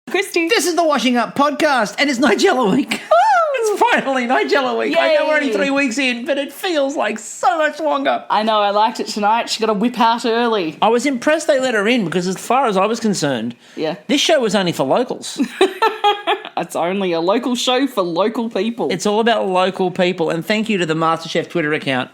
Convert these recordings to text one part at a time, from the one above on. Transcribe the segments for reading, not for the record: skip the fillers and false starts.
Kristie. This is the Washing Up Podcast, and it's Nigella Week. It's finally Nigella Week. Yay. I know we're only 3 weeks in, but it feels like so much longer. I know, I liked it tonight. She got to whip out early. I was impressed they let her in because as far as I was concerned, this show was only for locals. It's only a local show for local people. It's all about local people, and thank you to the Masterchef Twitter account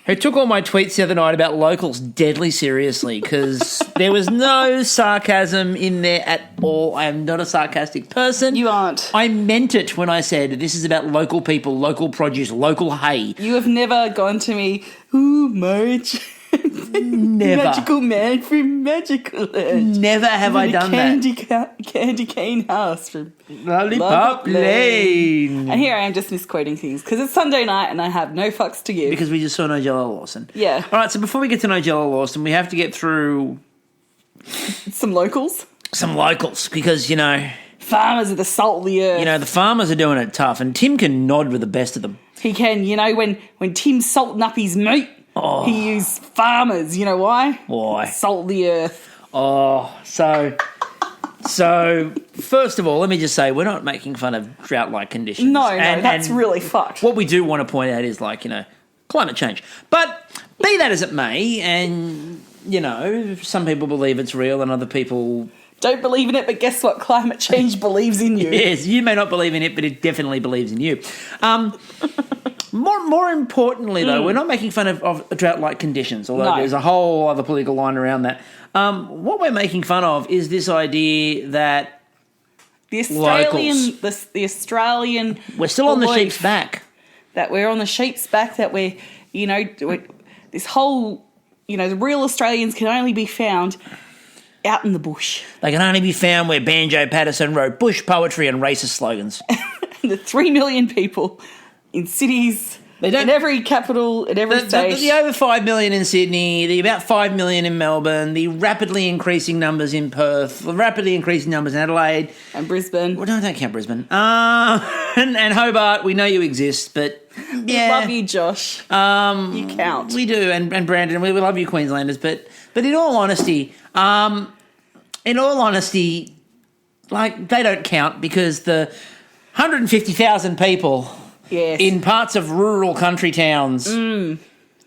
who took all my tweets the other night about locals deadly seriously because there was no sarcasm in there at all. I am not a sarcastic person. You aren't. I meant it when I said this is about local people, local produce, local hay. You have never gone to me, ooh, Marge. Never. Magical man from Magical Land. Never have I done that. Candy cane house from Lollipop Lane. And here I am just misquoting things because it's Sunday night and I have no fucks to give. Because we just saw Nigella Lawson. Yeah. All right, so before we get to Nigella Lawson, we have to get through some locals. Some locals because, you know, farmers are the salt of the earth. You know, the farmers are doing it tough, and Tim can nod with the best of them. He can. You know, when Tim's salting up his meat, he used farmers. You know why? Why? Salt the earth. So first of all, let me just say we're not making fun of drought-like conditions. No, that's really fucked. What we do want to point out is, like, you know, climate change. But be that as it may, and, you know, some people believe it's real and other people don't believe in it, but guess what? Climate change believes in you. Yes, you may not believe in it, but it definitely believes in you. More importantly, though, we're not making fun of drought-like conditions, although there's a whole other political line around that. What we're making fun of is this idea that the Australian we're still on the sheep's back. That we're on the sheep's back, that we're this whole, the real Australians can only be found out in the bush. They can only be found where Banjo Patterson wrote bush poetry and racist slogans. The 3 million people in cities, in every capital, in every state. The over 5 million in Sydney, the about 5 million in Melbourne, the rapidly increasing numbers in Perth, the rapidly increasing numbers in Adelaide. And Brisbane. Well, don't count Brisbane. And Hobart, we know you exist, but yeah. We love you, Josh. You count. We do, and Brandon, we love you, Queenslanders, but in all honesty, like, they don't count because the 150,000 people in parts of rural country towns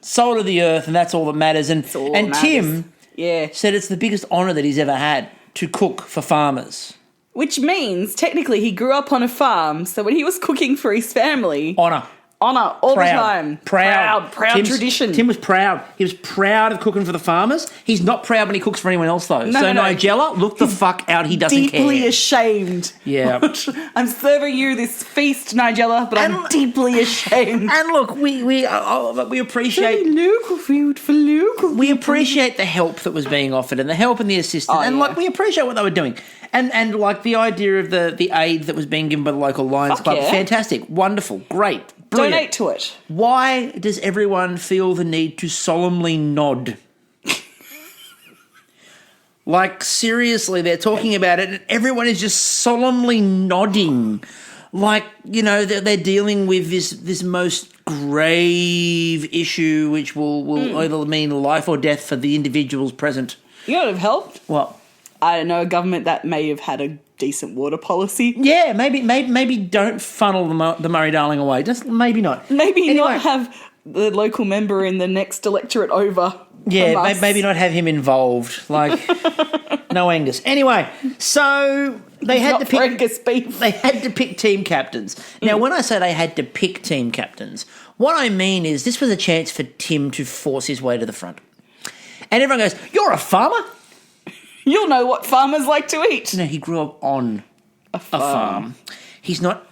salt of the earth, and that's all that matters. And Tim said it's the biggest honour that he's ever had to cook for farmers. Which means, technically, he grew up on a farm, so when he was cooking for his family... Honour all the time. Proud tradition. Tim was proud. He was proud of cooking for the farmers. He's not proud when he cooks for anyone else, though. No. Nigella, look the fuck out. He doesn't care. Deeply ashamed. Yeah. I'm serving you this feast, Nigella, but I'm deeply ashamed. And look, we appreciate... local food for local. We appreciate the help that was being offered and the help and the assistance. Like, we appreciate what they were doing. And like, the idea of the aid that was being given by the local Lions Club, fantastic, wonderful, great. Brilliant. Donate to it. Why does everyone feel the need to solemnly nod? Like, seriously, they're talking about it and everyone is just solemnly nodding. Like, they're dealing with this most grave issue which will either mean life or death for the individuals present. You know what would have helped? What? I don't know, a government that may have had a decent water policy. Yeah, maybe don't funnel the Murray-Darling away. Just maybe not. Not have the local member in the next electorate over. Yeah, maybe not have him involved. Like, no Angus. Anyway, so they had to pick Angus beef. They had to pick team captains. Now, when I say they had to pick team captains, what I mean is this was a chance for Tim to force his way to the front. And everyone goes, "You're a farmer? You'll know what farmers like to eat." No, he grew up on a farm. He's not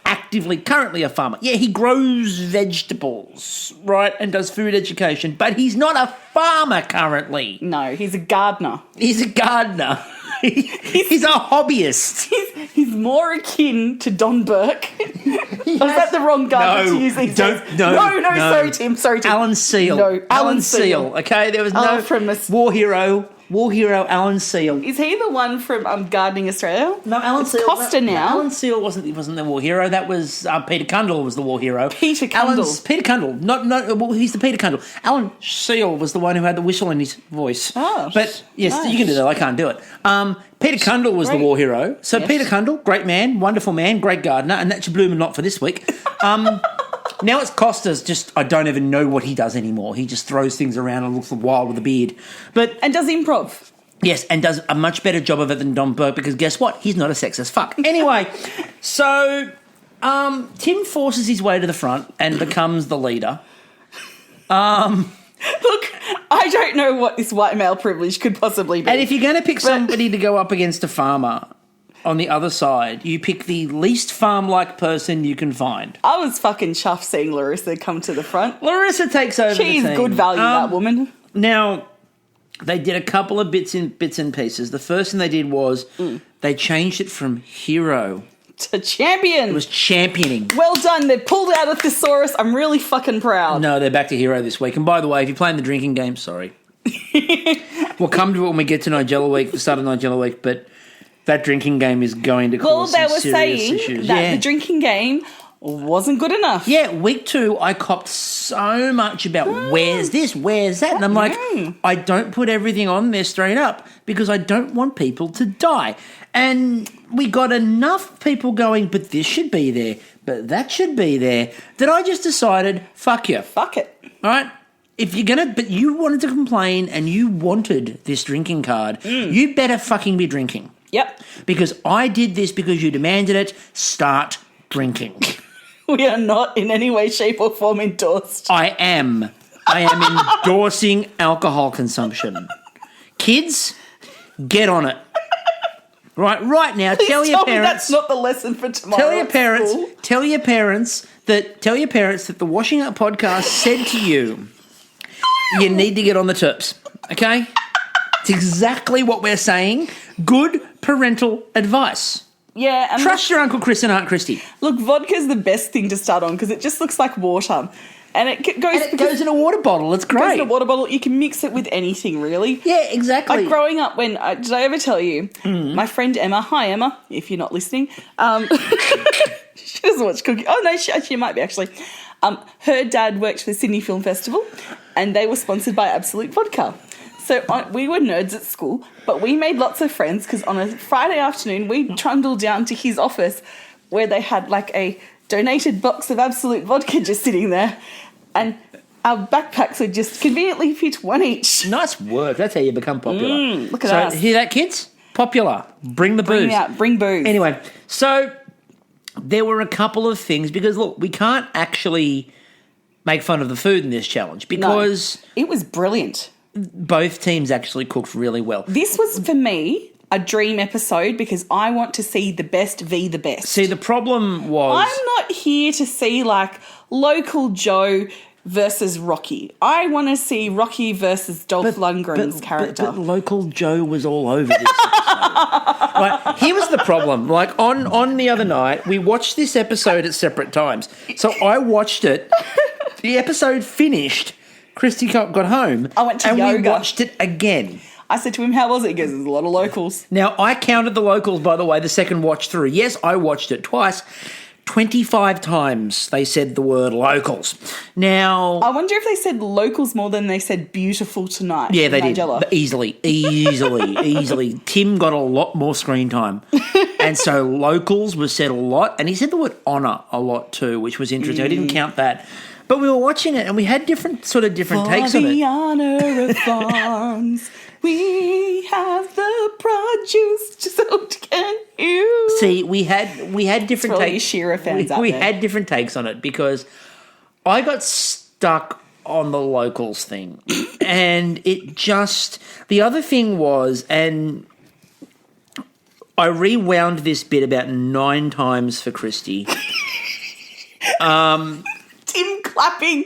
currently a farmer. Yeah, he grows vegetables, right, and does food education, but he's not a farmer currently. No, he's a gardener. He's a gardener. He's a hobbyist. He's more akin to Don Burke. Is that the wrong gardener to use these days? No, sorry, Tim. Alan Seal. No, Alan Seal. Okay, there was no from war hero. War hero Alan Seal. Is he the one from Gardening Australia? No, Alan Seal. Costa now. Alan Seal wasn't the war hero. That was Peter Cundall was the war hero. Peter Cundall. Peter Cundall. Well, he's the Peter Cundall. Alan Seal was the one who had the whistle in his voice. Oh, but yes, nice. you can do that. I can't do it. Peter Cundall was the war hero. So Peter Cundall, great man, wonderful man, great gardener, and that's your bloom and not for this week. Now it's Costa's just, I don't even know what he does anymore. He just throws things around and looks wild with a beard. And does improv. Yes, and does a much better job of it than Don Burke because guess what? He's not a sexist fuck. Anyway, so Tim forces his way to the front and becomes the leader. Look, I don't know what this white male privilege could possibly be. And if you're going to pick somebody to go up against a farmer on the other side, you pick the least farm-like person you can find. I was fucking chuffed seeing Larissa come to the front. Larissa takes over the team. She's good value, that woman. Now, they did a couple of bits and pieces. The first thing they did was they changed it from hero to champion. It was championing. Well done. They pulled out a thesaurus. I'm really fucking proud. No, they're back to hero this week. And by the way, if you're playing the drinking game, sorry. We'll come to it when we get to Nigella Week, the start of Nigella Week, but that drinking game is going to cause some serious issues. Well, they were saying that the drinking game wasn't good enough. Yeah, week 2, I copped so much about where's this, where's that, and I'm like, I don't put everything on there straight up because I don't want people to die. And we got enough people going, but this should be there, but that should be there, that I just decided, fuck you. Fuck it. All right? If you're going to, but you wanted to complain and you wanted this drinking card, you better fucking be drinking. Yep. Because I did this because you demanded it. Start drinking. We are not in any way, shape or form endorsed. I am endorsing alcohol consumption. Kids, get on it. Right now, Please tell your parents. That's not the lesson for tomorrow. Tell your parents that the Washing Up podcast said to you, you need to get on the tips. Okay? It's exactly what we're saying. Good parental advice. Yeah. And trust your Uncle Chris and Aunt Kristie. Look, vodka's the best thing to start on because it just looks like water. And it goes in a water bottle. It's great. It goes in a water bottle. You can mix it with anything, really. Yeah, exactly. Like growing up when... did I ever tell you? My friend Emma... Hi, Emma, if you're not listening. She doesn't watch cooking. Oh, no, she might be, actually. Her dad worked for the Sydney Film Festival and they were sponsored by Absolute Vodka. So we were nerds at school, but we made lots of friends because on a Friday afternoon, we trundled down to his office where they had like a donated box of Absolute Vodka just sitting there. And our backpacks would just conveniently fit one each. Nice work. That's how you become popular. Look at us. So, hear that, kids? Popular. Bring the booze. Bring booze. Anyway, so there were a couple of things because, look, we can't actually make fun of the food in this challenge because... No, it was brilliant. Both teams actually cooked really well. This was, for me, a dream episode because I want to see the best v the best. See, the problem was... I'm not here to see, like, local Joe versus Rocky. I want to see Rocky versus Dolph Lundgren's character. But local Joe was all over this episode. Right, here was the problem. Like, on the other night, we watched this episode at separate times. So I watched it. The episode finished... Kristie got home. I went to yoga. And we watched it again. I said to him, how was it? He goes, there's a lot of locals. Now, I counted the locals, by the way, the second watch through. Yes, I watched it twice. 25 times they said the word locals. Now... I wonder if they said locals more than they said beautiful tonight. Yeah, they Nigella. did. Easily. Tim got a lot more screen time. And so locals was said a lot. And he said the word honour a lot too, which was interesting. I didn't count that. But we were watching it and we had different takes on it. For the honour of farms, we have the produce, so can you? See, we had different takes. Shearer fans out we there. had different takes on it because I got stuck on the locals thing. And it just... The other thing was, and I rewound this bit about 9 times for Kristie. Tim clapping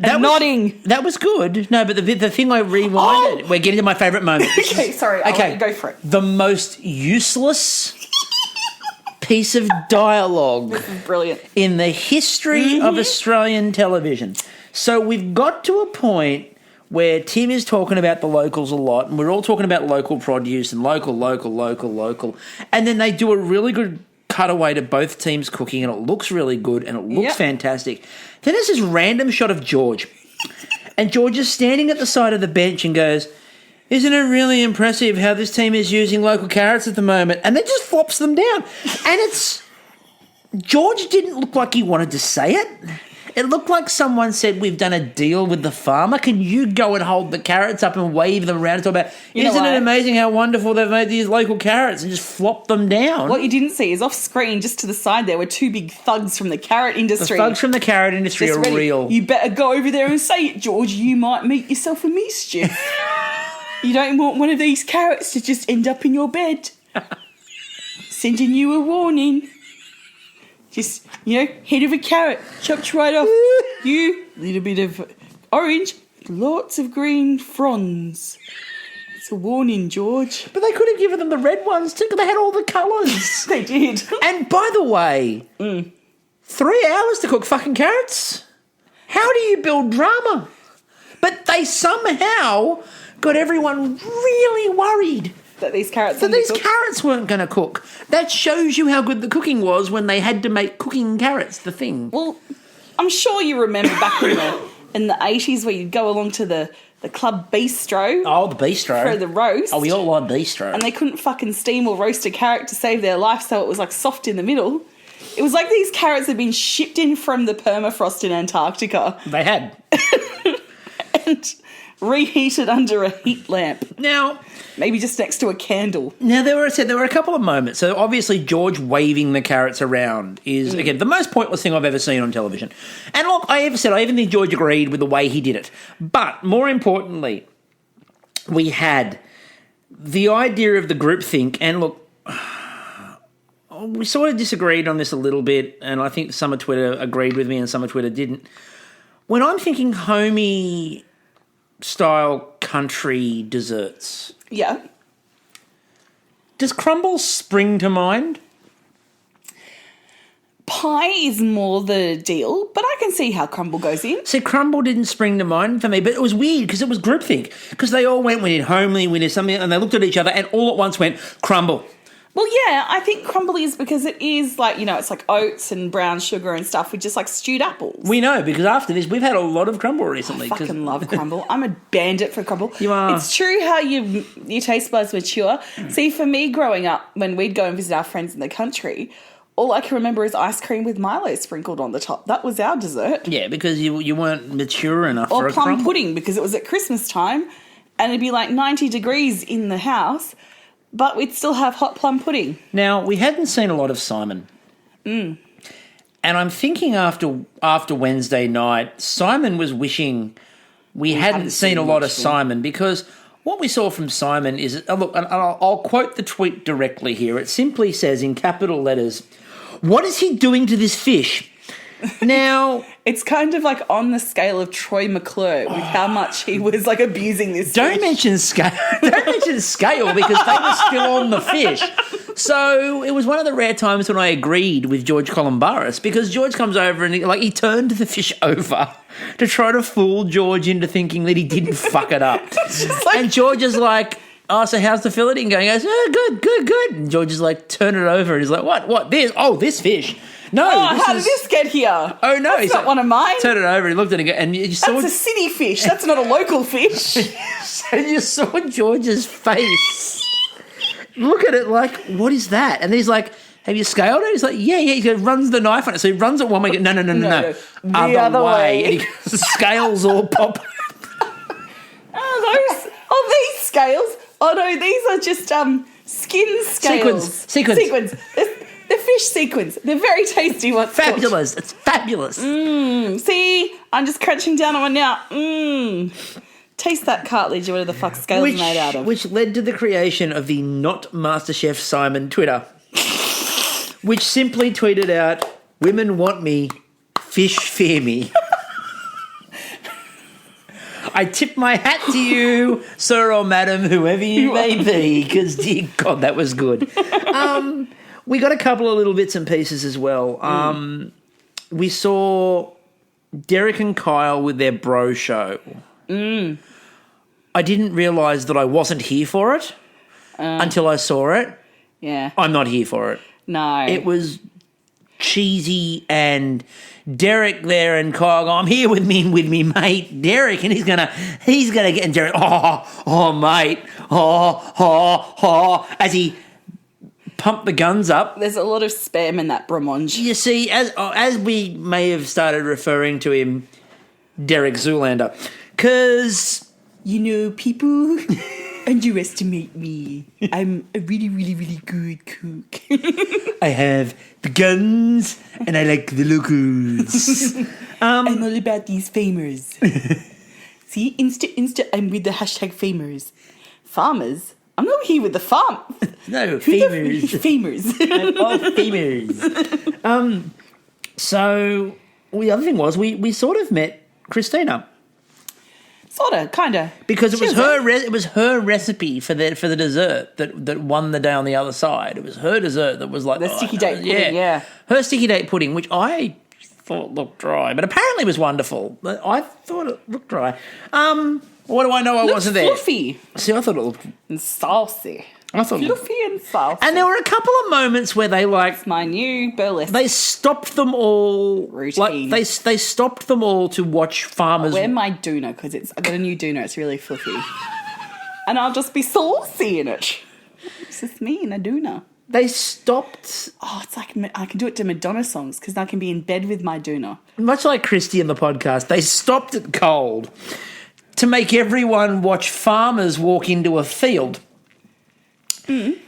and nodding. That was good. No, but the thing I rewinded... We're getting to my favourite moment. Okay, sorry. I'll let you go for it. The most useless piece of dialogue... This is brilliant. ...in the history of Australian television. So we've got to a point where Tim is talking about the locals a lot, and we're all talking about local produce and local. And then they do a really good cutaway to both teams cooking, and it looks really good, and it looks fantastic. Then there's this random shot of George, and George is standing at the side of the bench and goes, "Isn't it really impressive how this team is using local carrots at the moment?" And then just flops them down. And George didn't look like he wanted to say it. It looked like someone said, "We've done a deal with the farmer. Can you go and hold the carrots up and wave them around and talk about, isn't it amazing how wonderful they've made these local carrots," and just flop them down? What you didn't see is off screen, just to the side there, were two big thugs from the carrot industry. The thugs from the carrot industry are real. You better go over there and say it, George. You might meet yourself a mischief. You don't want one of these carrots to just end up in your bed. Sending you a warning. Just, head of a carrot, chopped right off. You, little bit of orange, lots of green fronds. It's a warning, George. But they could have given them the red ones too, because they had all the colours. They did. And by the way, 3 hours to cook fucking carrots? How do you build drama? But they somehow got everyone really worried that these carrots weren't going to cook. That shows you how good the cooking was when they had to make cooking carrots the thing. Well, I'm sure you remember back in the 80s where you'd go along to the club bistro. Oh, the bistro. For the roast. Oh, we all like bistro. And they couldn't fucking steam or roast a carrot to save their life, so it was like soft in the middle. It was like these carrots had been shipped in from the permafrost in Antarctica. They had. And reheated under a heat lamp. Now, maybe just next to a candle. Now, there were a couple of moments. So, obviously, George waving the carrots around is, again, the most pointless thing I've ever seen on television. And look, I even think George agreed with the way he did it. But, more importantly, we had the idea of the groupthink. And, look, we sort of disagreed on this a little bit, and I think some of Twitter agreed with me and some of Twitter didn't. When I'm thinking homey style country desserts. Yeah. Does crumble spring to mind? Pie is more the deal, but I can see how crumble goes in. See, crumble didn't spring to mind for me, but it was weird because it was groupthink. Because they all went, we did homely, we did something, and they looked at each other and all at once went, crumble. Well, yeah, I think crumble is because it is like, it's like oats and brown sugar and stuff with just like stewed apples. We know, because after this, we've had a lot of crumble recently. I fucking love crumble. I'm a bandit for crumble. You are. It's true how your taste buds mature. See, for me growing up, when we'd go and visit our friends in the country, all I can remember is ice cream with Milo sprinkled on the top. That was our dessert. Yeah, because you weren't mature enough for a crumble. Or plum pudding, because it was at Christmas time and it'd be like 90 degrees in the house. But we'd still have hot plum pudding. Now, we hadn't seen a lot of Simon. And I'm thinking after Wednesday night, Simon was wishing we hadn't seen a lot of Simon, because what we saw from Simon is, look, and I'll quote the tweet directly here. It simply says in capital letters, "What is he doing to this fish?" Now, it's kind of like on the scale of Troy McClure with how much he was like abusing this Don't fish. mention scale. Don't mention scale, because they were still on the fish. So it was one of the rare times when I agreed with George Columbaris, because George comes over and he turned the fish over to try to fool George into thinking that he didn't fuck it up. And George is like, "Oh, so how's the filleting going?" He goes, "Oh, good. And George is like, "Turn it over." And he's like, "What? This? Oh, this fish. No. How did this get here? Oh, no. That's not one of mine." Turn it over. He looked at it and you saw... That's a city fish. That's not a local fish. And you saw George's face. Look at it like, what is that? And then he's like, "Have you scaled it?" He's like, yeah. He goes, runs the knife on it. So he runs it one way. No. The other way. And he goes, the scales all pop. These scales. Oh, no, these are just skin scales. Sequins. The fish sequins. They're very tasty. Fabulous. It's fabulous. See, I'm just crunching down on one now. Taste that cartilage or whatever the fuck scales are made out of. Which led to the creation of the Not Masterchef Simon Twitter, which simply tweeted out, "Women want me, fish fear me." I tip my hat to you, sir or madam, whoever you may be, because, dear God, that was good. We got a couple of little bits and pieces as well. We saw Derek and Kyle with their bro show, I didn't realise that I wasn't here for it until I saw it. Yeah. I'm not here for it. No. It was cheesy, and Derek there and Kyle, I'm here with me mate Derek, and he's gonna get, and Derek, mate, as he pumped the guns up. There's a lot of spam in that blancmange. You see, as we may have started referring to him, Derek Zoolander, because people underestimate me. I'm a really, really, really good cook. I have the guns and I like the locals. I'm all about these famers. See, Insta, I'm with the hashtag famers. Farmers? I'm not here with the farm. No, famers. Famers. I'm all famers. So the other thing was we sort of met Christina. Sorta, kinda. Because it was her recipe for the dessert that won the day on the other side. It was her dessert that was like the sticky date pudding, yeah. Her sticky date pudding, which I thought looked dry, but apparently was wonderful. I thought it looked dry. What do I know? I wasn't there. Fluffy. See, I thought it looked and saucy. Fluffy and saucy. And there were a couple of moments where they It's my new burlesque. They stopped them all. Routine. Like they stopped them all to watch farmers. I'll wear my doona because I got a new doona. It's really fluffy, and I'll just be saucy in it. It's just me in a doona. They stopped. Oh, it's like I can do it to Madonna songs because I can be in bed with my doona. Much like Kristie in the podcast, they stopped it cold to make everyone watch farmers walk into a field. Mm.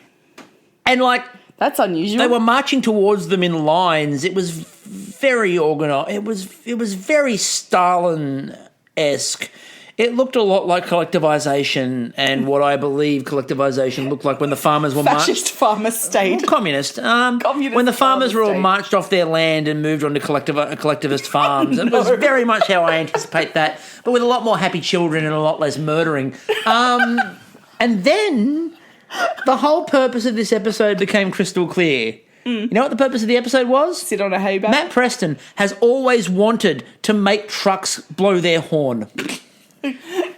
And that's unusual. They were marching towards them in lines. It was very organised. It was very Stalin-esque. It looked a lot like collectivisation and what I believe collectivisation looked like when the farmers were fascist farmer state. Well, communist. When the farmers were all marched off their land and moved on to collectivist farms. It was very much how I anticipate that, but with a lot more happy children and a lot less murdering. And then the whole purpose of this episode became crystal clear. You know what the purpose of the episode was? Sit on a hay bale. Matt Preston has always wanted to make trucks blow their horn.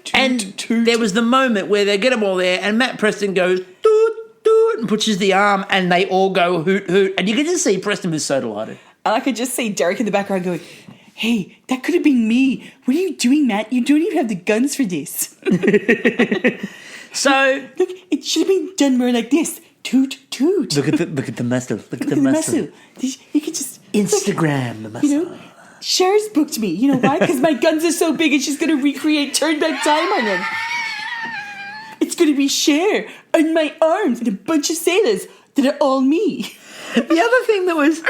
Toot. There was the moment where they get them all there and Matt Preston goes doot, doot, and pushes the arm and they all go hoot, hoot. And you can just see Preston was so delighted. And I could just see Derek in the background going, hey, that could have been me. What are you doing, Matt? You don't even have the guns for this. So look, it should have been done more like this. Toot, toot. Look at the muscle. Look at the muscle. You could just Instagram the muscle. You know, Cher's booked me. You know why? Because my guns are so big and she's going to recreate Turn Back Time on them. It's going to be Cher on my arms and a bunch of sailors that are all me. The other thing that was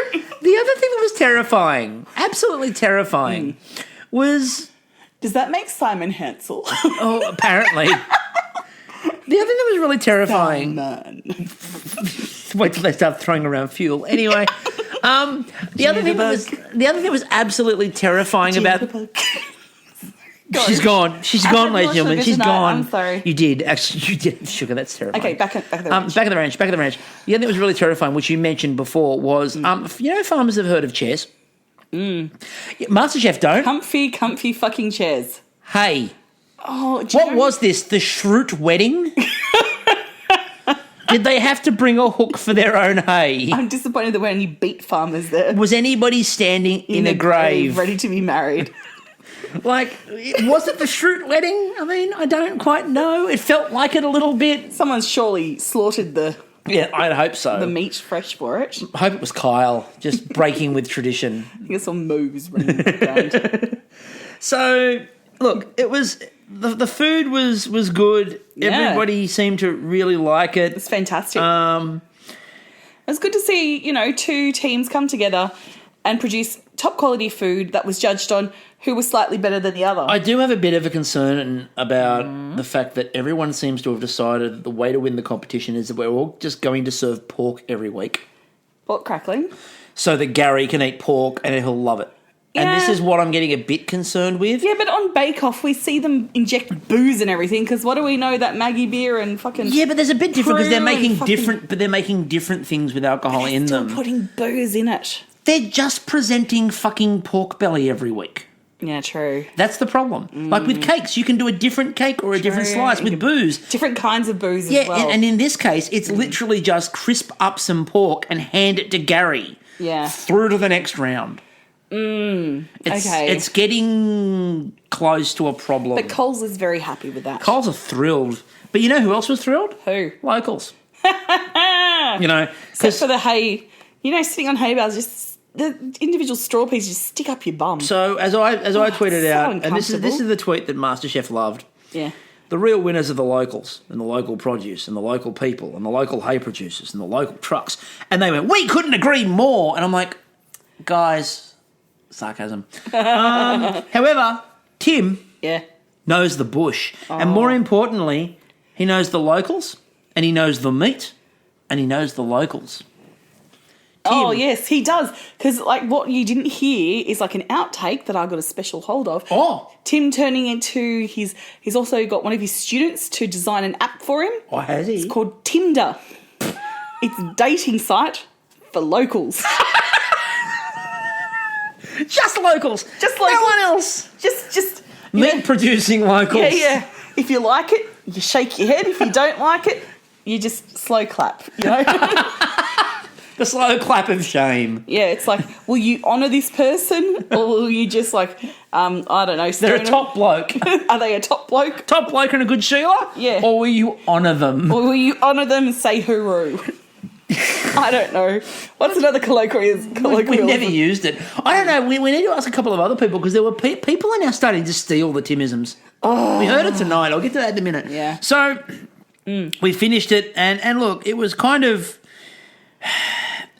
terrifying, absolutely terrifying, was... Does that make Simon Hansel? Oh, apparently. The other thing that was really terrifying... Wait till they start throwing around fuel. Anyway, the other thing that was absolutely terrifying about... She's gone. She's gone, ladies and gentlemen. She's gone. I'm sorry. You did. Actually, you did. Sugar, that's terrifying. Okay, back at the ranch. Back of the ranch. The other thing that was really terrifying, which you mentioned before, was, farmers have heard of chairs. Masterchef don't. Comfy fucking chairs. Hey. Oh, what was this? The Schrute wedding? Did they have to bring a hook for their own hay? I'm disappointed there weren't any beet farmers there. Was anybody standing in a grave? Ready to be married? Was it the Schrute wedding? I mean, I don't quite know. It felt like it a little bit. Someone's surely slaughtered the... Yeah, I'd hope so. The meat fresh for it. I hope it was Kyle, just breaking with tradition. I think it's some moves running around. So, look, it was... The food was good. Yeah. Everybody seemed to really like it. It's fantastic. It was good to see, two teams come together and produce top quality food that was judged on who was slightly better than the other. I do have a bit of a concern about the fact that everyone seems to have decided that the way to win the competition is that we're all just going to serve pork every week. Pork crackling. So that Gary can eat pork and he'll love it. Yeah. And this is what I'm getting a bit concerned with. Yeah, but on Bake Off, we see them inject booze and everything, because what do we know that Maggie beer and fucking... Yeah, but there's a bit different because they're making different things with alcohol in them. They're still putting booze in it. They're just presenting fucking pork belly every week. Yeah, true. That's the problem. Like with cakes, you can do a different cake or a different slice. With booze. Different kinds of booze as well. And in this case, it's literally just crisp up some pork and hand it to Gary. Yeah. Through to the next round. It's getting close to a problem. But Coles is very happy with that. Coles are thrilled. But you know who else was thrilled? Who? Locals. Except for the hay. Sitting on hay bales, just the individual straw pieces just stick up your bum. So as I tweeted so out, and this is the tweet that Masterchef loved. Yeah. The real winners are the locals and the local produce and the local people and the local hay producers and the local trucks. And they went, we couldn't agree more. And I'm like, guys, sarcasm. However, Tim knows the bush. And more importantly, he knows the locals and he knows the meat and he knows the locals. Tim. Oh, yes, he does. Because, what you didn't hear is, an outtake that I got a special hold of. Oh. Tim turning into he's also got one of his students to design an app for him. Oh, has he? It's called Tinder. It's a dating site for locals. Just locals. Just locals. No one else. Just meat-producing locals. Yeah. If you like it, you shake your head. If you don't like it, you just slow clap, The slow clap of shame. Yeah, it's like, will you honour this person or will you just I don't know. They're a top bloke. Are they a top bloke? Top bloke and a good Sheila? Yeah. Or will you honour them? Or will you honour them and say hooroo? I don't know. What's another colloquial? We've never used it. I don't know. We need to ask a couple of other people because there were people are now starting to steal the Timisms. Oh. We heard it tonight. I'll get to that in a minute. Yeah. So we finished it and look, it was kind of...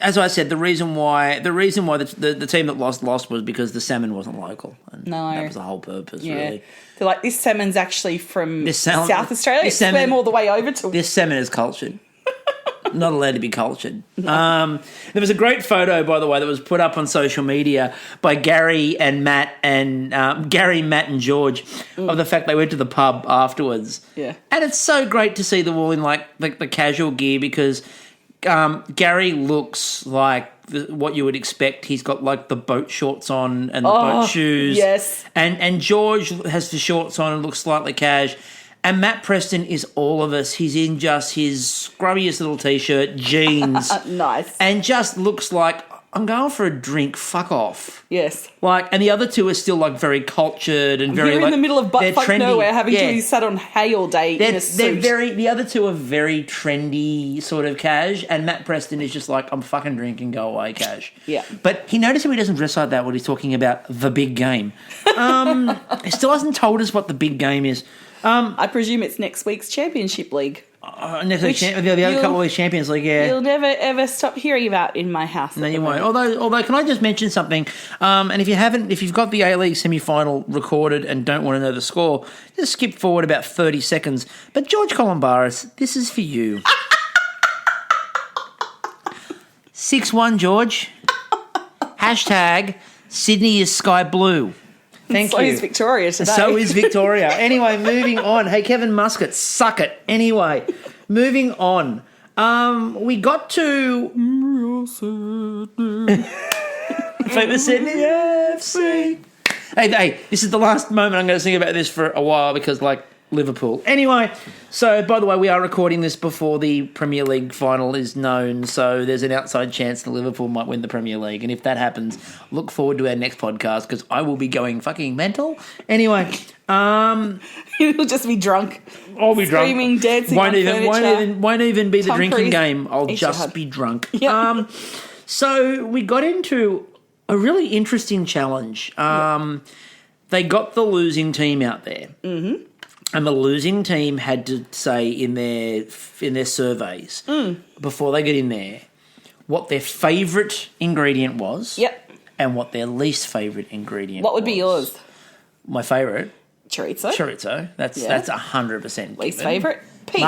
As I said, the reason why the team that lost was because the salmon wasn't local. And that was the whole purpose, really. They're like, this salmon's actually from South Australia. It's swam all the way over to... This salmon is cultured. Not allowed to be cultured. No. There was a great photo, by the way, that was put up on social media by Gary, Matt, and George of the fact they went to the pub afterwards. Yeah. And it's so great to see them all in the casual gear because... Gary looks like what you would expect. He's got the boat shorts on and the boat shoes. Yes. And George has the shorts on and looks slightly cash. And Matt Preston is all of us. He's in just his scrubbiest little T-shirt, jeans. Nice. And just looks like, I'm going for a drink, fuck off. Yes. And the other two are still very cultured and very You're in the middle of butt fuck trendy. nowhere having to be sat on hay all day in a suit. The other two are very trendy sort of cash, and Matt Preston is just I'm fucking drinking, go away cash. Yeah. But he noticed he doesn't dress like that when he's talking about the big game. He still hasn't told us what the big game is. I presume it's next week's Championship League. Next week, the other couple of weeks Champions League, yeah. You'll never ever stop hearing about in my house. No, you won't. Although, can I just mention something? And if you've got the A-League semi-final recorded and don't want to know the score, just skip forward about 30 seconds. But George Columbaris, this is for you. 6-1, George. Hashtag Sydney is sky blue. Thank you. So is Victoria today. So is Victoria. Anyway, moving on. Hey, Kevin Muscat, suck it. Anyway, moving on. We got to... Famous Sydney FC. Hey, this is the last moment I'm going to sing about this for a while because, Liverpool. Anyway, so, by the way, we are recording this before the Premier League final is known, so there's an outside chance that Liverpool might win the Premier League, and if that happens, look forward to our next podcast, because I will be going fucking mental. Anyway, You'll just be drunk. I'll be drunk. Screaming, dancing won't on even be the drinking Cruise. game. I'll just be drunk. Yep. So we got into a really interesting challenge. They got the losing team out there. Mm-hmm. And the losing team had to say in their surveys before they get in there what their favourite ingredient was. Yep. And what their least favourite ingredient was. What would be yours? My favourite? Chorizo. That's 100% Least favourite? Peas.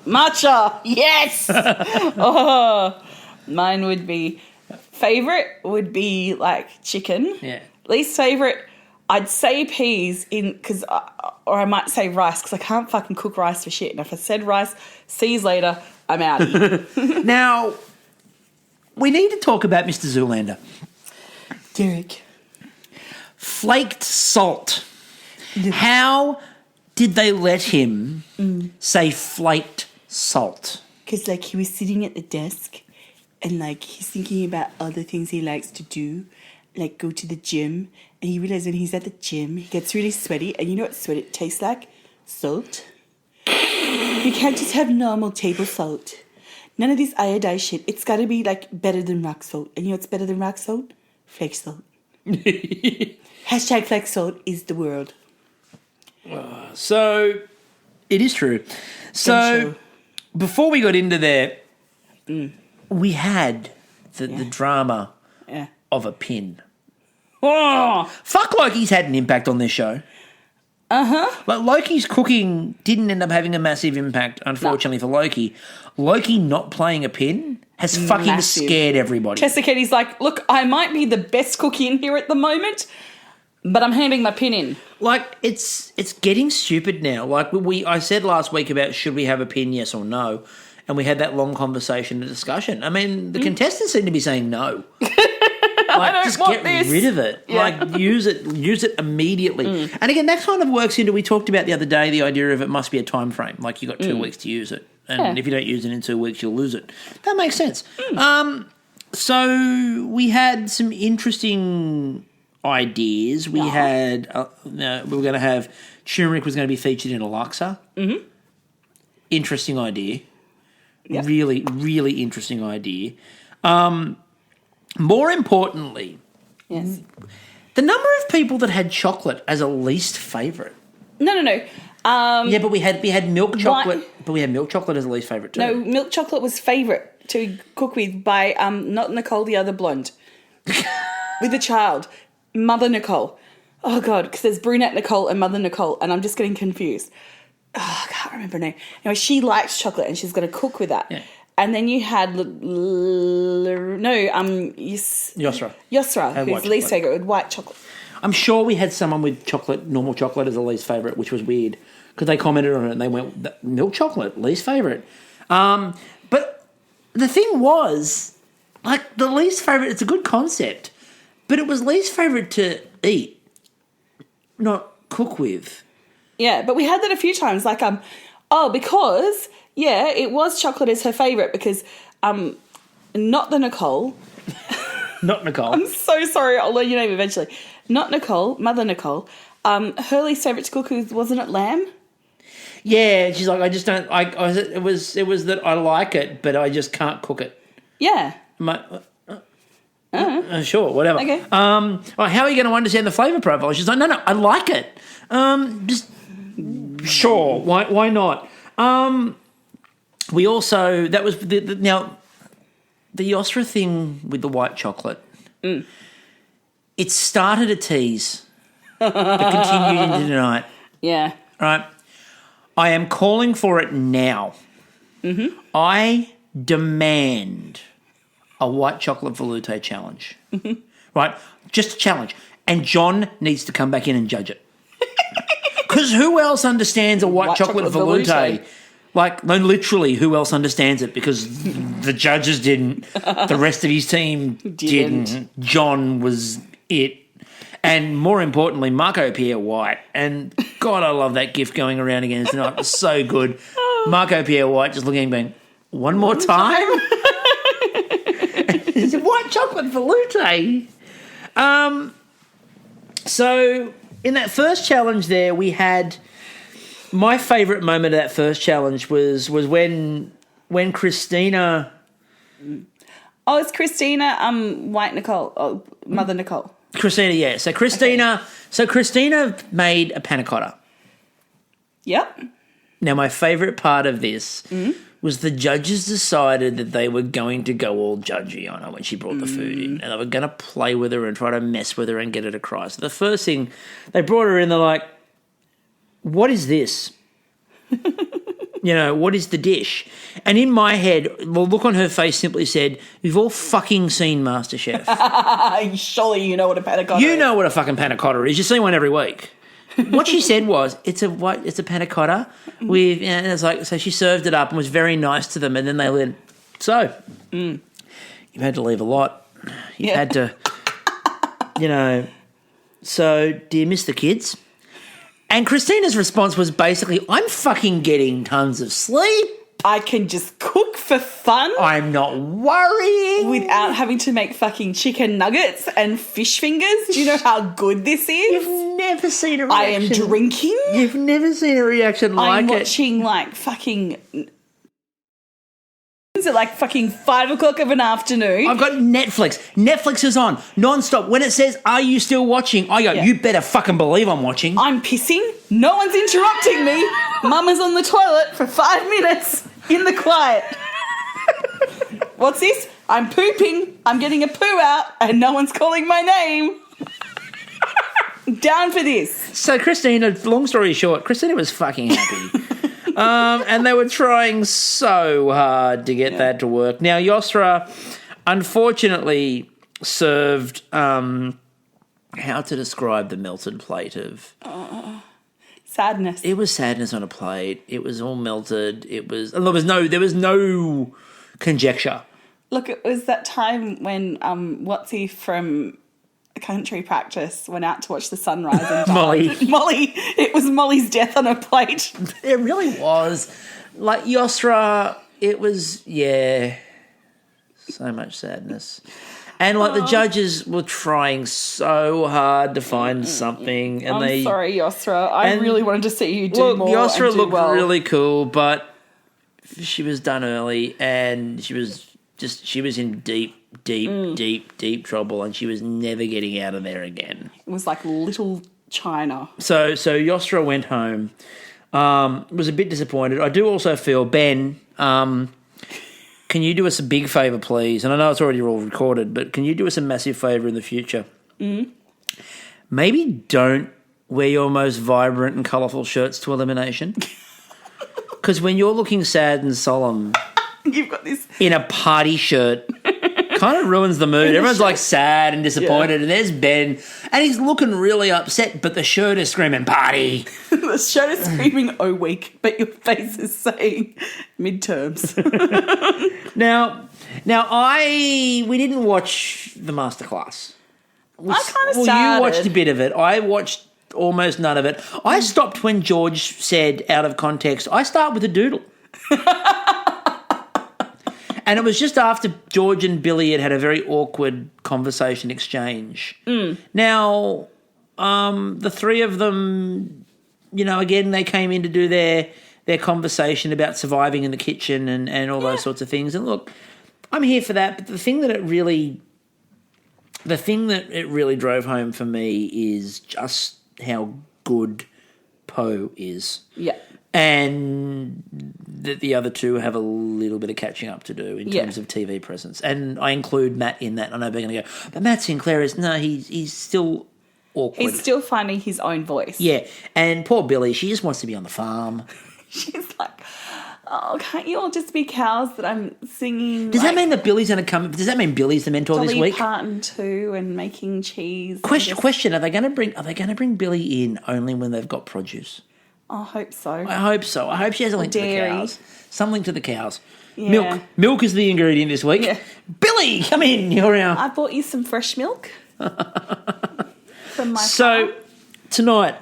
Matcha. Yes. Oh, mine would be favourite would be chicken. Yeah. Least favourite, I'd say peas or I might say rice because I can't fucking cook rice for shit. And if I said rice, see you later, I'm out. Now, we need to talk about Mr. Zoolander. Derek. flaked salt. How did they let him say flaked salt? Because, like, he was sitting at the desk and, like, he's thinking about other things he likes to do, like go to the gym. And he realized when he's at the gym, he gets really sweaty. And you know what sweat it tastes like? Salt. You can't just have normal table salt. None of this iodized shit. It's got to be, like, better than rock salt. And you know what's better than rock salt? Flake salt. Hashtag flake salt is the world. So, it is true. So, before we got into there, we had the drama of a pin. Oh, fuck Loki's had an impact on this show. Like, Loki's cooking didn't end up having a massive impact, unfortunately, for Loki. Loki not playing a pin has fucking scared everybody. Tessaketti's like, look, I might be the best cook in here at the moment, but I'm handing my pin in. Like, it's getting stupid now. Like, I said last week about should we have a pin, yes or no, and we had that long conversation and discussion. I mean, the contestants seem to be saying no. Like, just get rid of it. Yeah. Like, use it immediately. And again, that kind of works into, we talked about the other day, the idea of it must be a time frame. Like, you got 2 weeks to use it. And if you don't use it in 2 weeks, you'll lose it. That makes sense. So we had some interesting ideas. We had, we were going to have, turmeric was going to be featured in a laksa. Interesting idea. Yep. Really, really interesting idea. More importantly, the number of people that had chocolate as a least favourite. No. Yeah, but we had milk chocolate. But we had milk chocolate as a least favourite too. No, milk chocolate was favourite to cook with by not Nicole, the other blonde, with a child, Mother Nicole. Oh God, because there's brunette Nicole and Mother Nicole, and I'm just getting confused. Oh, I can't remember her name. Anyway, she likes chocolate, and she's going to cook with that. Yeah. And then you had Yosra, who's least favourite with white chocolate. I'm sure we had someone with normal chocolate as a least favourite, which was weird because they commented on it and they went, milk chocolate, least favourite. But the thing was, like, the least favourite, it's a good concept, but it was least favourite to eat, not cook with. Yeah, but we had that a few times, like, because... Yeah, it was chocolate as her favourite because not the Nicole. Not Nicole. I'm so sorry. I'll learn your name eventually. Not Nicole, Mother Nicole. Her least favourite to cook with, wasn't it lamb? Yeah, she's like, I just don't. It was that I like it, but I just can't cook it. Yeah. Sure, whatever. Okay. How are you going to understand the flavour profile? She's like, no, I like it. Just sure. Why not? We also, that was now the Yosra thing with the white chocolate. It started a tease that continued into the night. Yeah. Right. I am calling for it now. I demand a white chocolate velouté challenge. Right? Just a challenge. And John needs to come back in and judge it. Because who else understands a white chocolate velouté? Like, no, literally, who else understands it? Because the judges didn't. The rest of his team didn't. John was it. And more importantly, Marco Pierre White. And, God, I love that gif going around again tonight. It was so good. Marco Pierre White just looking and going, one more time? It's a white chocolate velouté. So, in that first challenge there, we had... My favourite moment of that first challenge was when Christina... Oh, it's Christina, White Nicole, Mother Nicole. Christina, yeah. So Christina made a panna cotta. Yep. Now, my favourite part of this was the judges decided that they were going to go all judgy on her when she brought the food in, and they were going to play with her and try to mess with her and get her to cry. So the first thing, they brought her in, they're like, what is this? What is the dish? And in my head, the look on her face simply said, we've all fucking seen Masterchef. Surely you know what a panna cotta is. You know what a fucking panna cotta is. You see one every week. What she said was, it's a panna cotta with, and it's like, so she served it up and was very nice to them, and then they went, so, you've had to leave a lot. You've had to, So, do you miss the kids? And Christina's response was basically, I'm fucking getting tons of sleep. I can just cook for fun. I'm not worrying. Without having to make fucking chicken nuggets and fish fingers. Do you know how good this is? You've never seen a reaction. I am drinking. You've never seen a reaction like I'm it. watching like fucking... at like fucking 5 o'clock of an afternoon. I've got Netflix. Netflix is on non-stop. When it says, are you still watching? I go, you better fucking believe I'm watching. I'm pissing. No one's interrupting me. Mama's on the toilet for 5 minutes in the quiet. What's this? I'm pooping. I'm getting a poo out and no one's calling my name. Down for this. So Christina, long story short, Christina was fucking happy. And they were trying so hard to get that to work. Now, Yosra unfortunately served, how to describe the melted plate of... sadness. It was sadness on a plate. It was all melted. It was... There was no conjecture. Look, it was that time when Watsy from Country Practice went out to watch the sunrise and died. Molly. It was Molly's death on a plate. It really was. Like Yosra, it was, so much sadness. And like the judges were trying so hard to find something. And I'm sorry, Yosra. I really wanted to see you do more. Yosra looked well. really cool, but she was done early and she was in deep trouble, and she was never getting out of there again. It was like Little China. So Yosra went home. Was a bit disappointed. I do also feel, Ben, can you do us a big favour, please? And I know it's already all recorded, but can you do us a massive favour in the future? Maybe don't wear your most vibrant and colourful shirts to elimination. Because when you're looking sad and solemn... You've got this... in a party shirt... kind of ruins the mood. Everyone's like sad and disappointed, and there's Ben, and he's looking really upset, but the shirt is screaming party. The shirt is screaming "Oh week," but your face is saying midterms. Now, we didn't watch the masterclass. I kind of started. You watched a bit of it. I watched almost none of it. I stopped when George said, out of context, I start with a doodle. And it was just after George and Billy had a very awkward conversation exchange. Now, the three of them, again, they came in to do their conversation about surviving in the kitchen and all those sorts of things. And look, I'm here for that. But the thing that it really drove home for me is just how good Poe is. Yeah. And that the other two have a little bit of catching up to do in terms of TV presence. And I include Matt in that. I know they're going to go, but Matt Sinclair he's still awkward. He's still finding his own voice. Yeah. And poor Billy, she just wants to be on the farm. She's like, oh, can't you all just be cows that I'm singing? Does that mean that Billy's going to come? Does that mean Billy's the mentor Dolly this week? Parton too, and making cheese. Question: Are they going to bring Billy in only when they've got produce? I hope so. I hope so. I hope she has a link to the cows. Something to the cows. Yeah. Milk. Milk is the ingredient this week. Yeah. Billy, come in. You're our... I bought you some fresh milk from my So, farm. Tonight,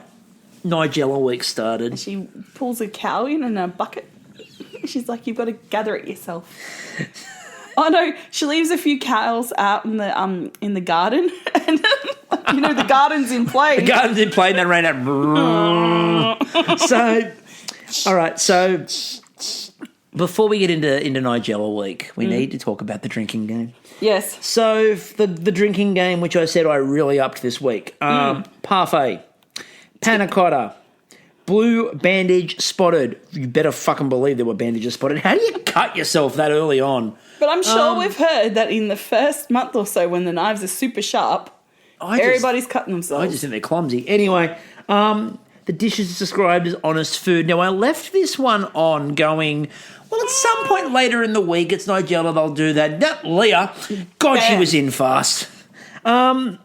Nigella week started. She pulls a cow in a bucket. She's like, you've got to gather it yourself. Oh, no, she leaves a few cows out in the garden. And, the garden's in play. The garden's in play and they ran out. So, all right, so before we get into Nigella week, we need to talk about the drinking game. Yes. So the drinking game, which I said I really upped this week, parfait, panna cotta, blue bandage spotted. You better fucking believe there were bandages spotted. How do you cut yourself that early on? But I'm sure we've heard that in the first month or so when the knives are super sharp, everybody's cutting themselves. I just think they're clumsy. Anyway, the dish is described as honest food. Now, I left this one on going, well, at some point later in the week, it's Nigella, they'll do that. That Leah, God, she was in fast. I'll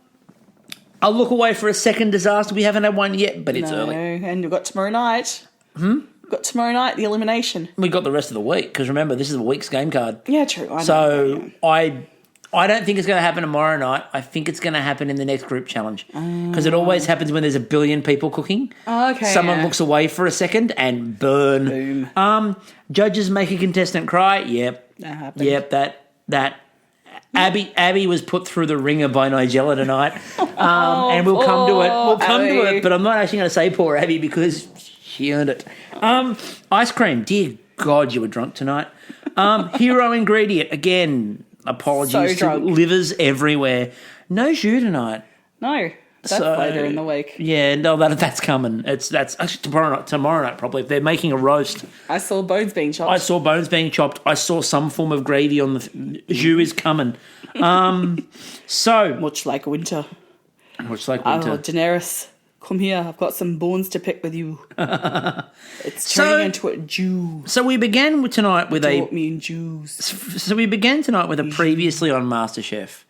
look away for a second disaster. We haven't had one yet, but it's early. And we've got tomorrow night. We've got tomorrow night, the elimination. We've got the rest of the week, because remember, this is the week's game card. Yeah, true. I know. So I I don't think it's going to happen tomorrow night. I think it's going to happen in the next group challenge because it always happens when there's a billion people cooking. Oh, okay. Someone looks away for a second and burn. Boom. Judges make a contestant cry. Yep. That happened. Yep, that. Abby was put through the ringer by Nigella tonight, and we'll come to it. We'll come to it, but I'm not actually going to say poor Abby because she earned it. Ice cream. Dear God, you were drunk tonight. Hero ingredient. Again, apologies to livers everywhere. No jus tonight. No. That's later in the week. Yeah, no, that's coming. That's actually tomorrow night probably. If they're making a roast. I saw bones being chopped. I saw some form of gravy on the jus is coming. So much like winter. Much like winter. Oh, Daenerys, come here. I've got some bones to pick with you. It's turning into a Jew. So we began tonight with So we began tonight with a previously on MasterChef.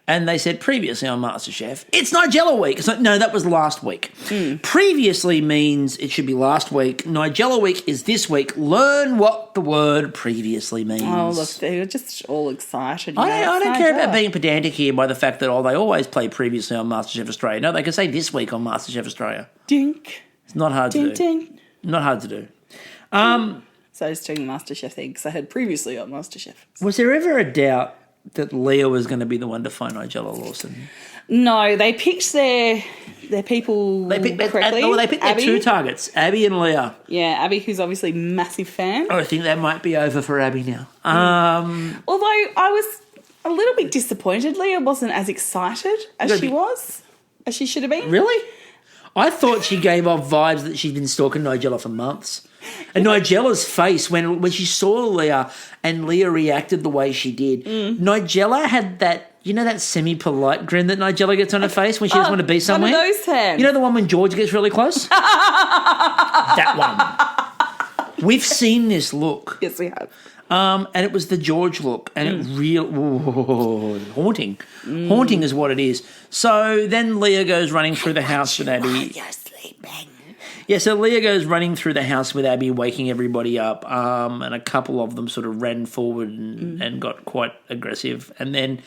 And they said previously on MasterChef, it's Nigella week. It's like, no, that was last week. Previously means it should be last week. Nigella week is this week. Learn what the word previously means. Oh, look, they're just all excited. I don't care about being pedantic here by the fact that, they always play previously on MasterChef Australia. No, they can say this week on MasterChef Australia. Dink. It's not hard to do. Ding. Not hard to do. So I was doing the MasterChef thing because I had previously on MasterChef. Was there ever a doubt that Leah was going to be the one to find Nigella Lawson? No, they picked their people correctly. They picked their two targets, Abby and Leah. Yeah, Abby, who's obviously a massive fan. I think that might be over for Abby now. Although I was a little bit disappointed. Leah wasn't as excited as she should have been. Really? I thought she gave off vibes that she'd been stalking Nigella for months. And Nigella's face when she saw Leah and Leah reacted the way she did. Nigella had that, that semi-polite grin that Nigella gets on her face when she doesn't want to be somewhere. One of those hands. You know the one when George gets really close? That one. We've seen this look. Yes, we have. And it was the George look, and it haunting. Haunting is what it is. So then Leah goes running through the house with Abby. You're sleeping. Yeah, so Leah goes running through the house with Abby, waking everybody up, and a couple of them sort of ran forward and got quite aggressive. And then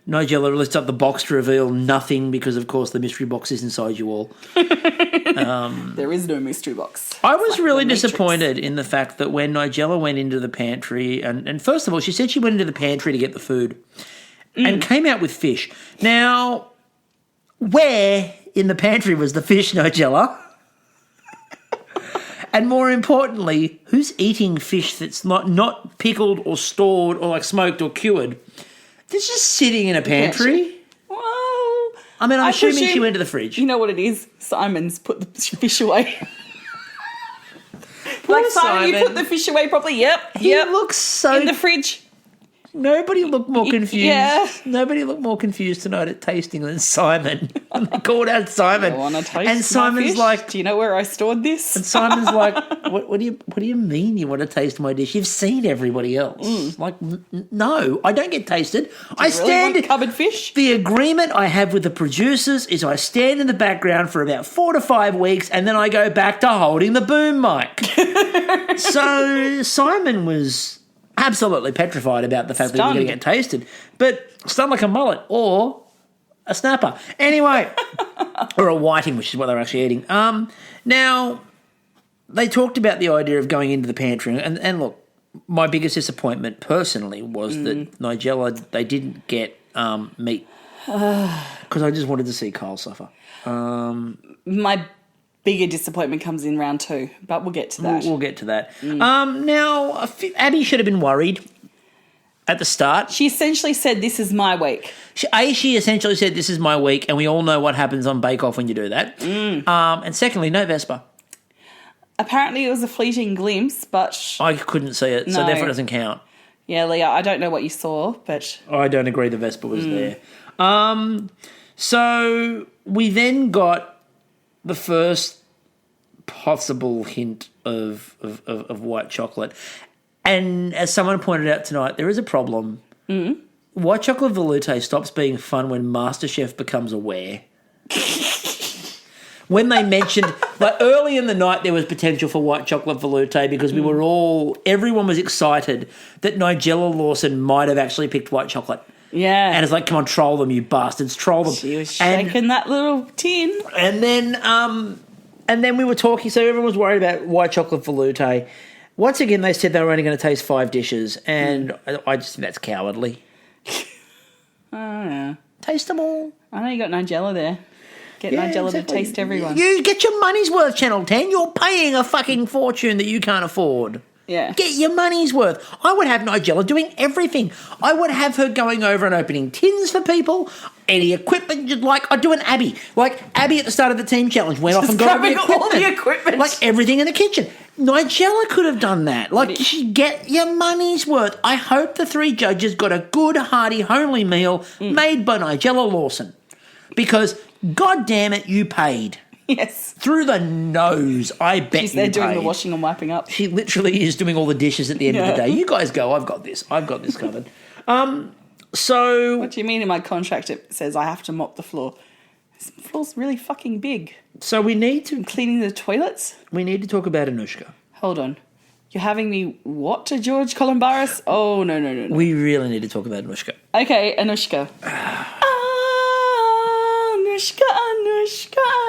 Nigella lifts up the box to reveal nothing because, of course, the mystery box is inside you all. There is no mystery box. I was really disappointed in the fact that when Nigella went into the pantry, and first of all, she said she went into the pantry to get the food and came out with fish. Now, where in the pantry was the fish, Nigella? And more importantly, who's eating fish that's not pickled or stored or smoked or cured? That's just sitting in a pantry. Well, I'm assuming she went to the fridge. You know what it is? Simon's put the fish away. Simon, you put the fish away properly? Yep. He looks so... In the fridge. Nobody looked more confused. Yeah. Nobody looked more confused tonight at tasting than Simon. They called out Simon. I want to taste and Simon's fish. like, do you know where I stored this? And Simon's like, what do you mean you want to taste my dish? You've seen everybody else. Like, no, I don't get tasted. I stand want covered fish. The agreement I have with the producers is I stand in the background for about 4 to 5 weeks, and then I go back to holding the boom mic. So Simon was absolutely petrified about the fact that he was going to get tasted, but stunned like a mullet or a snapper. Anyway, or a whiting, which is what they're actually eating. Now, they talked about the idea of going into the pantry, and look, my biggest disappointment personally was that Nigella, they didn't get meat because I just wanted to see Kyle suffer. My bigger disappointment comes in round 2, but we'll get to that. We'll get to that. Now, Abby should have been worried at the start. She essentially said, this is my week. She essentially said, this is my week, and we all know what happens on Bake Off when you do that. And secondly, no Vespa. Apparently it was a fleeting glimpse, but... I couldn't see it, so therefore it doesn't count. Yeah, Leah, I don't know what you saw, but... I don't agree the Vespa was there. So we then got the first possible hint of white chocolate. And as someone pointed out tonight, there is a problem. White chocolate velouté stops being fun when MasterChef becomes aware. When they mentioned, early in the night, there was potential for white chocolate velouté because everyone was excited that Nigella Lawson might have actually picked white chocolate. Yeah. And it's like, come on, troll them, you bastards, troll them. She was shaking that little tin. And then we were talking, so everyone was worried about white chocolate veloute. Once again, they said they were only going to taste 5 dishes, and I just think that's cowardly. Oh, yeah. Taste them all. I know you got Nigella there. Get Nigella to taste everyone. You get your money's worth, Channel 10. You're paying a fucking fortune that you can't afford. Yeah. Get your money's worth. I would have Nigella doing everything. I would have her going over and opening tins for people, any equipment you'd like. I'd do an Abby. Like Abby at the start of the team challenge went off and got all the equipment. Like everything in the kitchen. Nigella could have done that. Like, get your money's worth. I hope the 3 judges got a good, hearty, homely meal made by Nigella Lawson. Because, God damn it, you paid. Yes. Through the nose, I bet She's you there doing paid. the washing and wiping up. She literally is doing all the dishes at the end of the day. You guys go, I've got this covered. So... What do you mean in my contract it says I have to mop the floor? This floor's really fucking big. So we need to... Cleaning the toilets? We need to talk about Anushka. Hold on. You're having me what to George Columbaris? Oh, no. We really need to talk about Anushka. Okay, Anushka.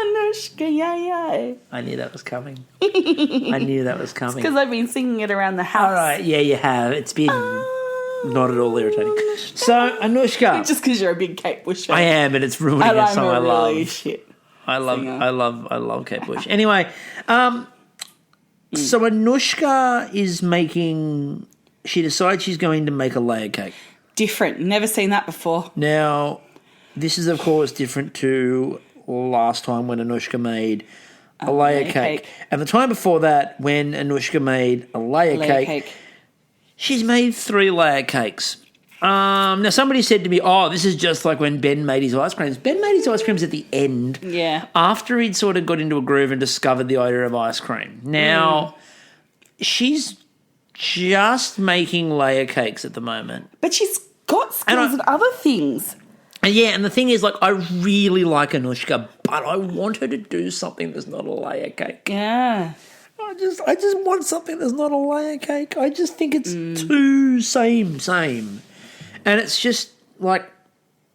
Anushka, yeah. I knew that was coming. Because I've been singing it around the house. All right, yeah, you have. It's been not at all irritating. So, Anushka. Just because you're a big Kate Bush fan. I am, and it's ruining and a I'm song I love. Really shit I singer. love Kate Bush. Anyway, so Anushka is making... She decides she's going to make a layer cake. Different. Never seen that before. Now, this is, of course, different to last time when Anushka made a layer cake. And the time before that, when Anushka made a layer cake, she's made 3 layer cakes. Now, somebody said to me, this is just like when Ben made his ice creams. Ben made his ice creams at the end. Yeah. After he'd sort of got into a groove and discovered the idea of ice cream. Now, she's just making layer cakes at the moment. But she's got skills in other things. And yeah, and the thing is, like, I really like Anushka, but I want her to do something that's not a layer cake. Yeah. I just want something that's not a layer cake. I just think it's too same. And it's just, like,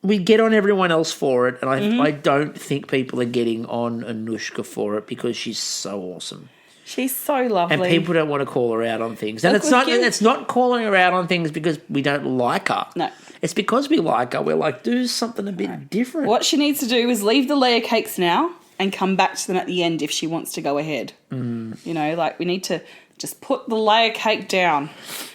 we get on everyone else for it, and I don't think people are getting on Anushka for it because she's so awesome. She's so lovely. And people don't want to call her out on things. And it's not calling her out on things because we don't like her. No. It's because we like her. We're like, do something a bit different. What she needs to do is leave the layer cakes now and come back to them at the end if she wants to go ahead. You know, like we need to just put the layer cake down.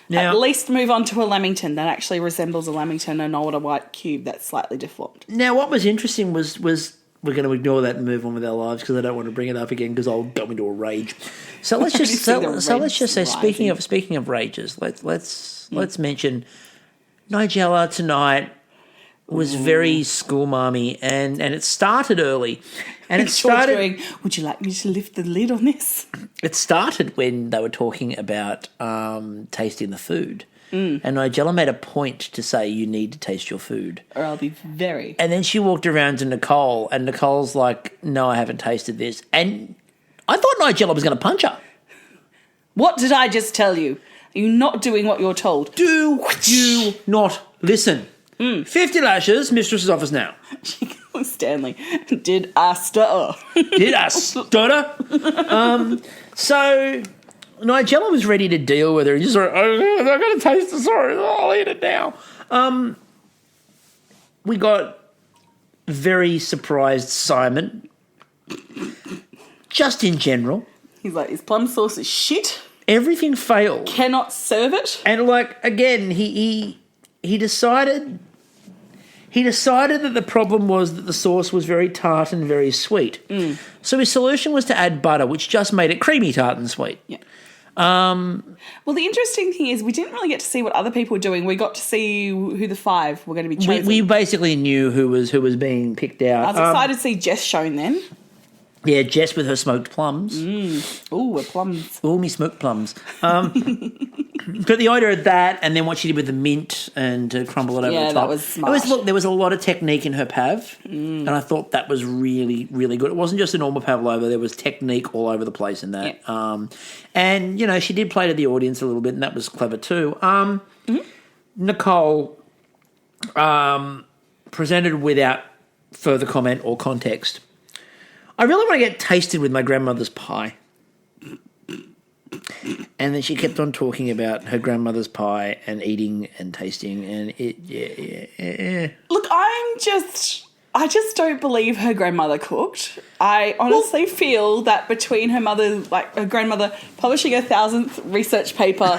Now, at least move on to a lamington that actually resembles a lamington and not a white cube that's slightly deformed. Now, what was interesting was we're going to ignore that and move on with our lives because I don't want to bring it up again because I'll go into a rage. So let's just say speaking of rages, let's mention Nigella tonight was very school mommy and it started early. And it started going, would you like me to lift the lid on this? It started when they were talking about tasting the food. And Nigella made a point to say, you need to taste your food. Or I'll be very... And then she walked around to Nicole, and Nicole's like, no, I haven't tasted this. And I thought Nigella was going to punch her. What did I just tell you? Are you not doing what you're told? Do you not listen? 50 lashes, mistress's office now. Stanley, did I stutter? Did I stutter? So... Nigella was ready to deal with her. He's just like, I'm going to taste the sorry. I'll eat it now. We got very surprised Simon. Just in general. He's like, his plum sauce is shit. Everything failed. Cannot serve it. And like, again, he decided that the problem was that the sauce was very tart and very sweet. So his solution was to add butter, which just made it creamy, tart and sweet. Yeah. Well, the interesting thing is we didn't really get to see what other people were doing. We got to see who the 5 were going to be chosen. We basically knew who was being picked out. I was excited to see Jess shown then. Yeah, Jess with her smoked plums. Ooh, her plums. Ooh, me smoked plums. But the idea of that and then what she did with the mint and to crumble it over the top. Yeah, that was smart. There was a lot of technique in her pav, and I thought that was really, really good. It wasn't just a normal pavlova. There was technique all over the place in that. Yeah. And, you know, she did play to the audience a little bit, and that was clever too. Nicole, presented without further comment or context. I really want to get tasted with my grandmother's pie. And then she kept on talking about her grandmother's pie and eating and tasting, and Look, I just don't believe her grandmother cooked. I honestly feel that between her grandmother publishing her 1,000th research paper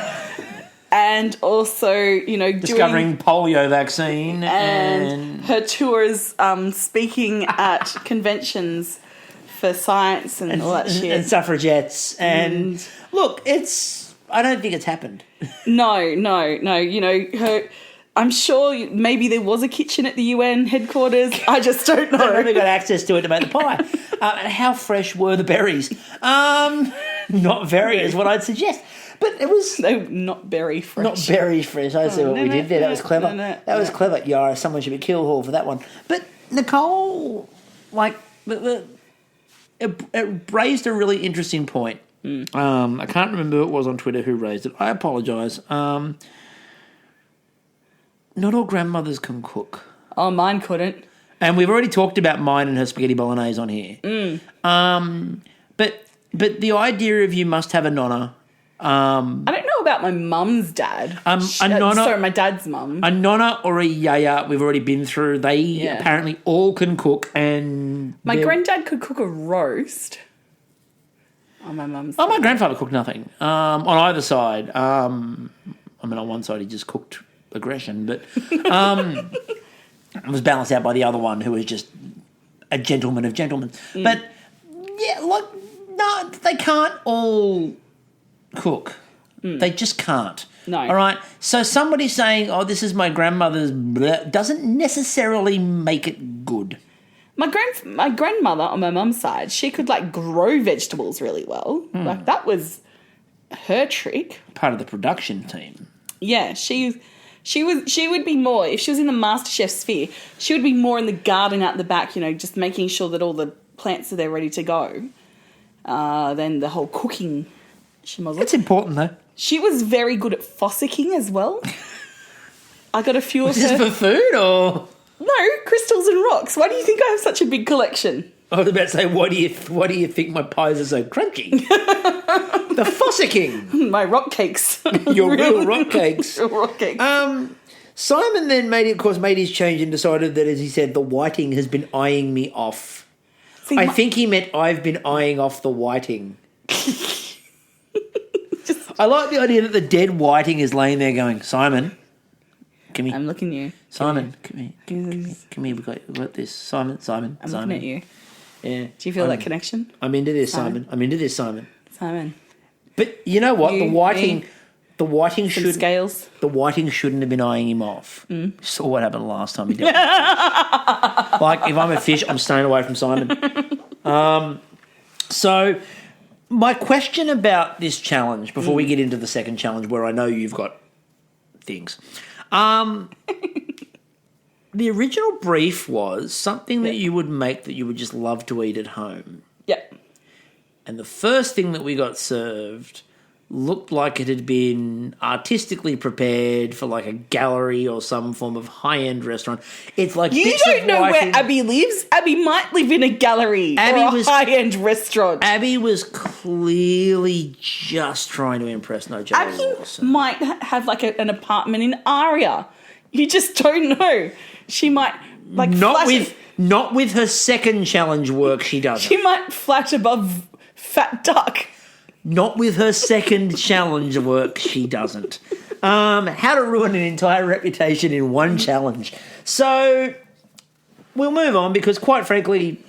and also, discovering polio vaccine and her tours, speaking at conventions for science and all that shit. And suffragettes. And look, I don't think it's happened. No. I'm sure maybe there was a kitchen at the UN headquarters. I just don't know. I never got access to it to make the pie. And how fresh were the berries? Not very is what I'd suggest. But it was... No, not very fresh. Not very fresh. I see what we did there. That was clever. That was clever. Yeah, someone should be kill hauled for that one. But Nicole, it raised a really interesting point. I can't remember who it was on Twitter who raised it. I apologise. Not all grandmothers can cook. Oh, mine couldn't. And we've already talked about mine and her spaghetti bolognese on here. But the idea of you must have a nonna. I don't know about my mum's dad. My dad's mum. A nonna or a yaya we've already been through. They apparently all can cook. And my granddad could cook a roast. On my mum's side. My grandfather cooked nothing on either side. On one side he just cooked aggression, but it was balanced out by the other one who was just a gentleman of gentlemen. But, no, they can't all cook. They just can't. No. All right? So somebody saying, this is my grandmother's doesn't necessarily make it good. My grandmother on my mum's side, she could grow vegetables really well. That was her trick. Part of the production team. Yeah, she would be more, if she was in the Masterchef sphere, she would be more in the garden out the back, just making sure that all the plants are there ready to go. Than the whole cooking schmozzle. It's important though. She was very good at fossicking as well. I got a few of her. Is this for food or? No, crystals and rocks. Why do you think I have such a big collection? I was about to say, why do you think my pies are so crunchy? The fossicking. My rock cakes. Your real rock cakes. Real rock cakes. Simon then made his change and decided that, as he said, the whiting has been eyeing me off. See, I think he meant I've been eyeing off the whiting. I like the idea that the dead whiting is laying there going, Simon, come here. I'm looking at you. Simon, come here. Come here. We've got this. Simon. I'm looking at you. Yeah. Do you feel that connection? I'm into this, Simon. I'm into this, Simon. Simon. But you know what? The whiting shouldn't have been eyeing him off. You saw what happened last time he did it. If I'm a fish, I'm staying away from Simon. So my question about this challenge, before we get into the second challenge, where I know you've got things. The original brief was something that you would make that you would just love to eat at home. Yep. And the first thing that we got served looked like it had been artistically prepared for a gallery or some form of high-end restaurant. It's like you don't know where Abby lives. Abby might live in a gallery or a high-end restaurant. Abby was clearly just trying to impress Nigella Lawson. Abby might have an apartment in Aria. You just don't know. She might not with her second challenge work. She doesn't. She might flat above Fat Duck. Not with her second challenge work, she doesn't. How to ruin an entire reputation in one challenge. So we'll move on because, quite frankly,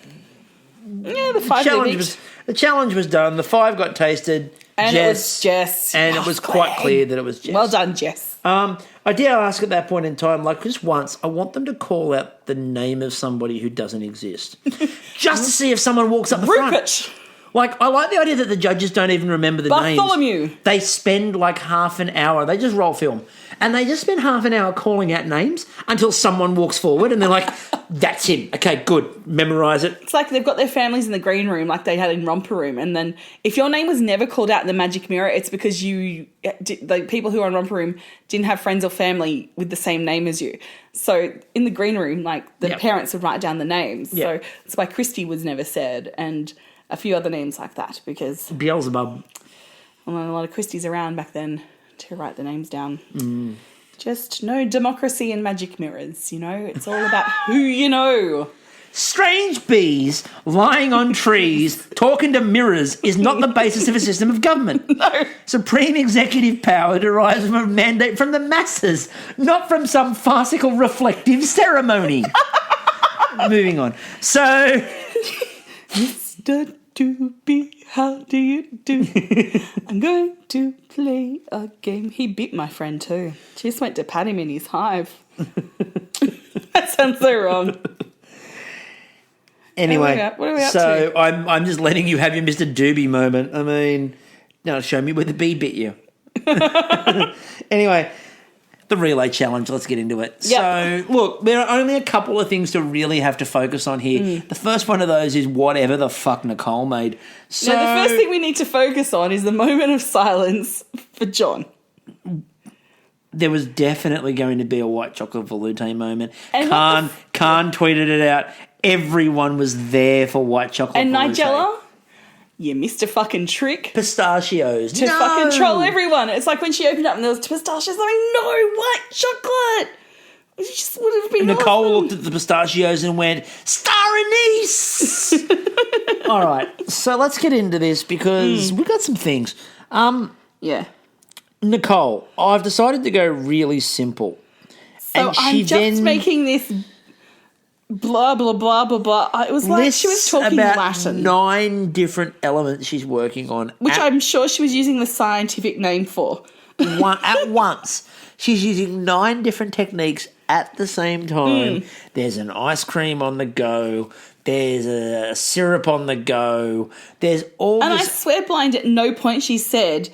the challenge was done. The 5 got tasted. And it was Jess. And it was quite clear that it was Jess. Well done, Jess. I did ask at that point in time, just once, I want them to call out the name of somebody who doesn't exist. Just to see if someone walks up the front. I like the idea that the judges don't even remember the names. Bartholomew. They spend half an hour. They just roll film. And they just spend half an hour calling out names until someone walks forward and they're like, That's him. Okay, good. Memorise it. It's like they've got their families in the green room like they had in Romper Room, and then if your name was never called out in the magic mirror, it's because the people who are in Romper Room didn't have friends or family with the same name as you. So in the green room, like the parents would write down the names. So that's why Kristie was never said, and a few other names like that, because Beelzebub. Well, a lot of Kristies around back then to write the names down. Just no democracy in magic mirrors, you know? It's all about who you know. Strange bees lying on trees talking to mirrors is not the basis of a system of government. No. Supreme executive power derives from a mandate from the masses, not from some farcical reflective ceremony. Moving on. So... Mr. Doobie, how do you do? I'm going to play a game. He bit my friend too. She just went to pat him in his hive. That sounds so wrong. Anyway, what are we up so to? I'm just letting you have your Mr. Doobie moment. I mean, now show me where the bee bit you. Anyway, the relay challenge, let's get into it. Yep. So, look, there are only a couple of things to really have to focus on here. The first one of those is whatever the fuck Nicole made. So, Now, the first thing we need to focus on is the moment of silence for John. there was definitely going to be a white chocolate velouté moment. And Khan tweeted it out. Everyone was there for white chocolate And velouté. Nigella, you missed a fucking trick. Pistachios. To fucking troll everyone. It's like when she opened up and there was pistachios, I'm like, no, white chocolate. It just would have been Nicole awesome. looked at the pistachios and went, star anise! All right, so let's get into this because we've got some things. Yeah. Nicole, I've decided to go really simple. So I'm just making this blah, blah, blah, blah, blah. It was like she was talking about Latin. 9 different elements she's working on. Which I'm sure she was using the scientific name for. At once. She's using 9 different techniques at the same time. There's an ice cream on the go. There's a syrup on the go. There's all And this... I swear blind at no point she said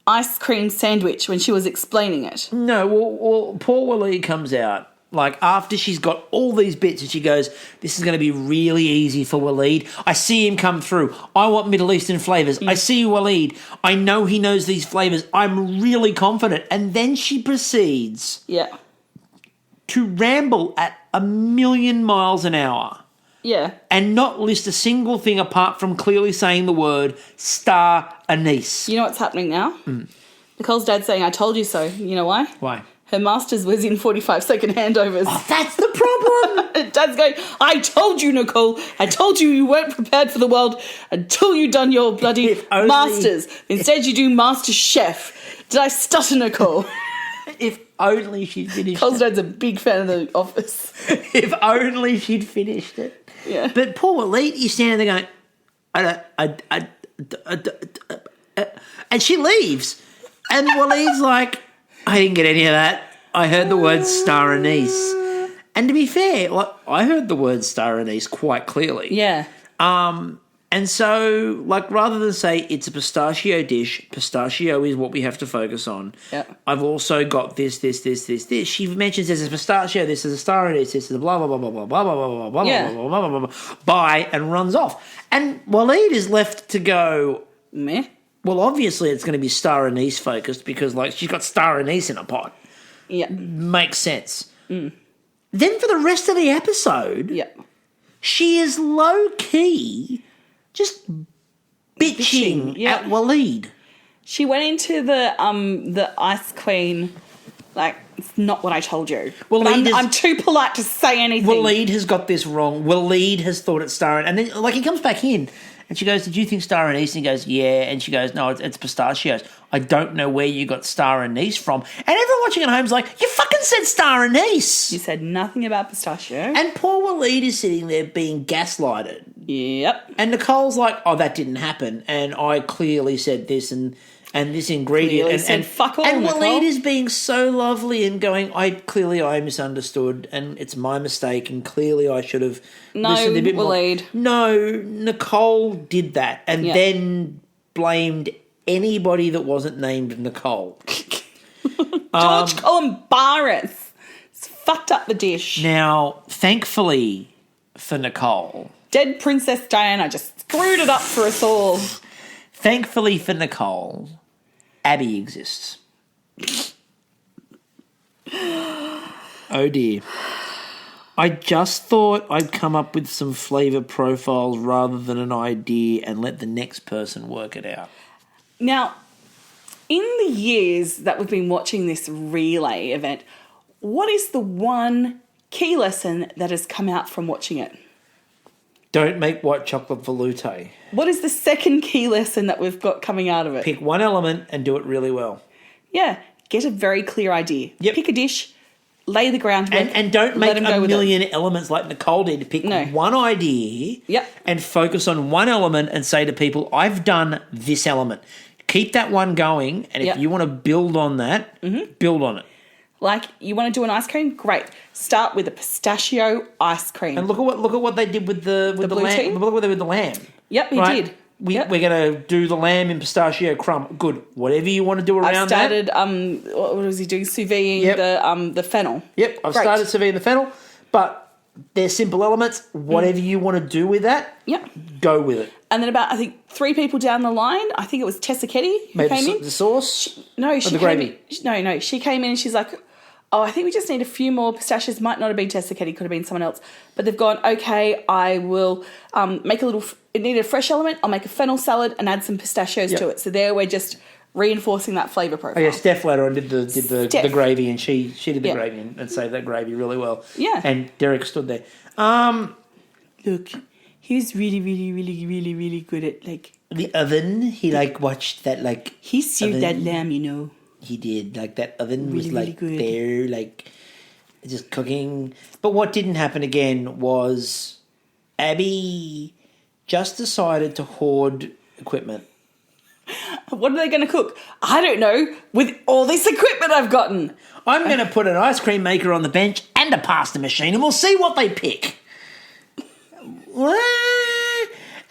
ice cream sandwich when she was explaining it. No, well poor Waleed comes out. Like, after she's got all these bits and she goes, this is going to be really easy for Waleed. I see him come through. I want Middle Eastern flavours. I see Waleed. I know he knows these flavours. I'm really confident. And then she proceeds to ramble at 1,000,000 miles an hour. Yeah. And not list a single thing apart from clearly saying the word star anise. You know what's happening now? Nicole's dad's saying, I told you so. You know why? Why? Her master's was in 45-second handovers. Oh, that's the problem. Dad's going, I told you, Nicole. I told you weren't prepared for the world until you done your bloody masters. Instead, you do Masterchef. Did I stutter, Nicole? If only she'd finished Nicole's dad's a big fan of The Office. If only she'd finished it. Yeah. But poor Waleed, he's standing there going, and she leaves. And Waleed's like, I didn't get any of that. I heard the word star anise. And to be fair, like, I heard the word star anise quite clearly. Yeah. And so, like, rather than say it's a pistachio dish, pistachio is what we have to focus on. Yep. I've also got this. She mentions there's a pistachio, this is a star anise, this is a blah, blah, blah, blah, blah, blah, blah, blah, blah, Yeah. blah, blah, blah, blah, blah, bye, and runs off. And Waleed is left to go, Meh. well, obviously it's going to be star anise focused because, like, she's got star anise in a pot. Yeah. Makes sense. Then for the rest of the episode, Yeah. she is low-key just bitching yeah. at Waleed. She went into the ice queen, like, it's not what I told you. Well, But I'm too polite to say anything. Waleed has got this wrong. Waleed has thought it's star, and then, like, he comes back in, and she goes, did you think star anise? And he goes, yeah. And she goes, no, it's pistachios. I don't know where you got star anise from. And everyone watching at home's like, you fucking said star anise. You said nothing about pistachio. And poor Waleed is sitting there being gaslighted. Yep. And Nicole's like, oh, that didn't happen. And I clearly said this and this ingredient. Clearly and said fuck all, And Nicole. Waleed is being so lovely and going, I misunderstood and it's my mistake and clearly I should have listened a bit Waleed. more. No, Nicole did that and then blamed anybody that wasn't named Nicole. George Columbaris. It's fucked up the dish. Now, thankfully for Nicole... Dead Princess Diana just screwed it up for us all. Thankfully for Nicole, Abby exists. Oh dear. I just thought I'd come up with some flavour profiles rather than an idea and let the next person work it out. Now, in the years that we've been watching this relay event, what is the one key lesson that has come out from watching it? Don't make white chocolate veloute. What is the second key lesson that we've got coming out of it? Pick one element and do it really well. Yeah, get a very clear idea. Yep. Pick a dish, lay the groundwork. And don't make a million elements like Nicole did. Pick one idea and focus on one element and say to people, I've done this element. Keep that one going, and if you want to build on that, build on it. Like, you want to do an ice cream? Great. Start with a pistachio ice cream. And look at what they did with the lamb. Look what they did with the lamb. Yep, he did. We're going to do the lamb in pistachio crumb. Good. Whatever you want to do around that. I've started, what was he doing? Sous videing the fennel. Yep, I've started sous videing the fennel, but they're simple elements. Whatever you want to do with that, go with it. And then about, I think, 3 people down the line, I think it was Tessa Ketty who came in. The sauce? She came in. She came in and she's like, oh, I think we just need a few more pistachios. Might not have been Tessa Ketty, could have been someone else. But they've gone, okay, I will make a little, it needed a fresh element. I'll make a fennel salad and add some pistachios to it. So there we're just reinforcing that flavour profile. Oh, yeah, Steph later on did the gravy, and she did the gravy and saved that gravy really well. Yeah. And Derek stood there. Look, he was really, really, really, really, really good at, like... The oven. He, watched that, He seared that lamb, He did. That oven really, was, really good. there, just cooking. But what didn't happen again was Abby just decided to hoard equipment. What are they going to cook? I don't know. With all this equipment I've gotten. I'm going to put an ice cream maker on the bench and a pasta machine, and we'll see what they pick.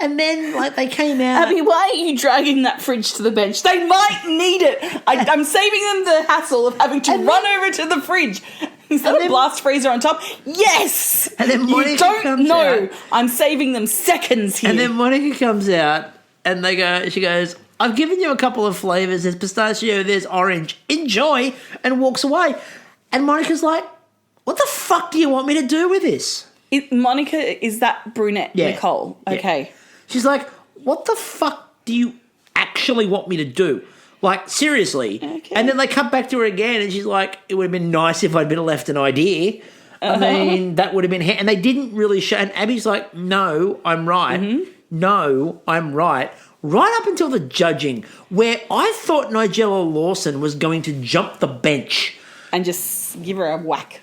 And then, they came out... Abby, why are you dragging that fridge to the bench? They might need it. I'm saving them the hassle of having to run over to the fridge. Is that a blast freezer on top? Yes! And then Monica you don't know. Out. I'm saving them seconds here. And then Monica comes out, and she goes, I've given you a couple of flavours. There's pistachio, there's orange. Enjoy, and walks away. And Monica's like, what the fuck do you want me to do with this? Monica is that brunette Nicole. Okay. Yeah. She's like, what the fuck do you actually want me to do? Seriously. Okay. And then they come back to her again, and she's like, it would have been nice if I'd been left an idea. I mean, that would have been... And they didn't really show... And Abby's like, no, I'm right. Mm-hmm. No, I'm right. Right up until the judging, where I thought Nigella Lawson was going to jump the bench. And just give her a whack.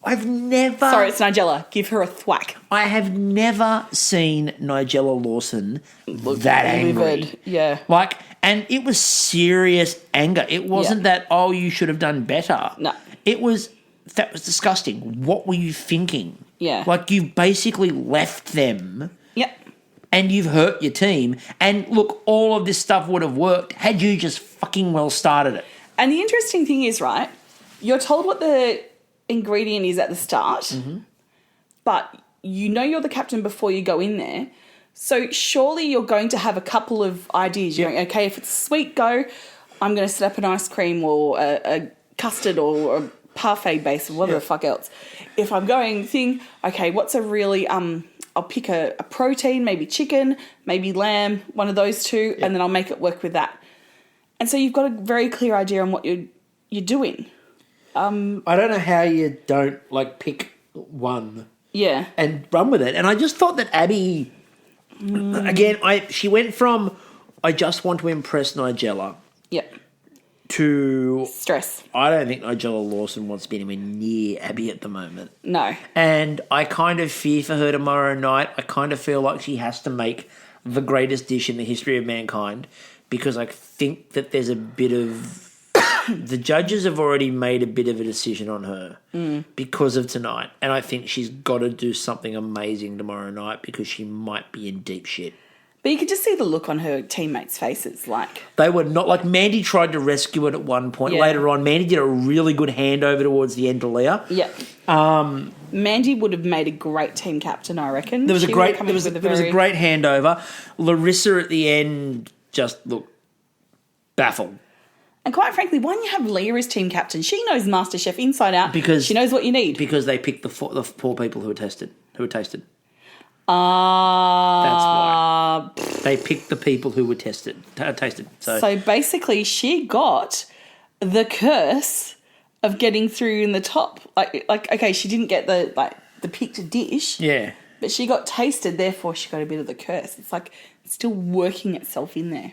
I've never... Sorry, it's Nigella. Give her a thwack. I have never seen Nigella Lawson that angry. Livid. Yeah. And it was serious anger. It wasn't that, you should have done better. No. It was, that was disgusting. What were you thinking? Yeah. You've basically left them. Yep. And you've hurt your team. And look, all of this stuff would have worked had you just fucking well started it. And the interesting thing is, right, you're told what the ingredient is at the start, but you're the captain before you go in there. So surely you're going to have a couple of ideas. You're going, okay, if it's sweet, go. I'm going to set up an ice cream or a custard or a parfait base or whatever the fuck else. If I'm going okay, what's a really... I'll pick a protein, maybe chicken, maybe lamb, one of those two, and then I'll make it work with that. And so you've got a very clear idea on what you're doing. I don't know how you don't pick one, and run with it. And I just thought that Abby, again, she went from I just want to impress Nigella, to stress. I don't think Nigella Lawson wants to be anywhere near Abby at the moment. No, and I kind of fear for her tomorrow night. I kind of feel like she has to make the greatest dish in the history of mankind, because I think that there's a bit of... The judges have already made a bit of a decision on her because of tonight. And I think she's got to do something amazing tomorrow night, because she might be in deep shit. But you could just see the look on her teammates' faces, like... They were not... Like, Mandy tried to rescue it at one point. Yeah. Later on, Mandy did a really good handover towards the end to Leah. Yeah. Mandy would have made a great team captain, I reckon. There was a great handover. Larissa at the end just looked baffled. And quite frankly, why don't you have Leah as team captain? She knows MasterChef inside out. Because she knows what you need. Because they picked the poor people who were tasted. That's why. They picked the people who were tasted. So basically, she got the curse of getting through in the top. Like okay, she didn't get the picked dish. Yeah. But she got tasted, therefore she got a bit of the curse. It's like it's still working itself in there.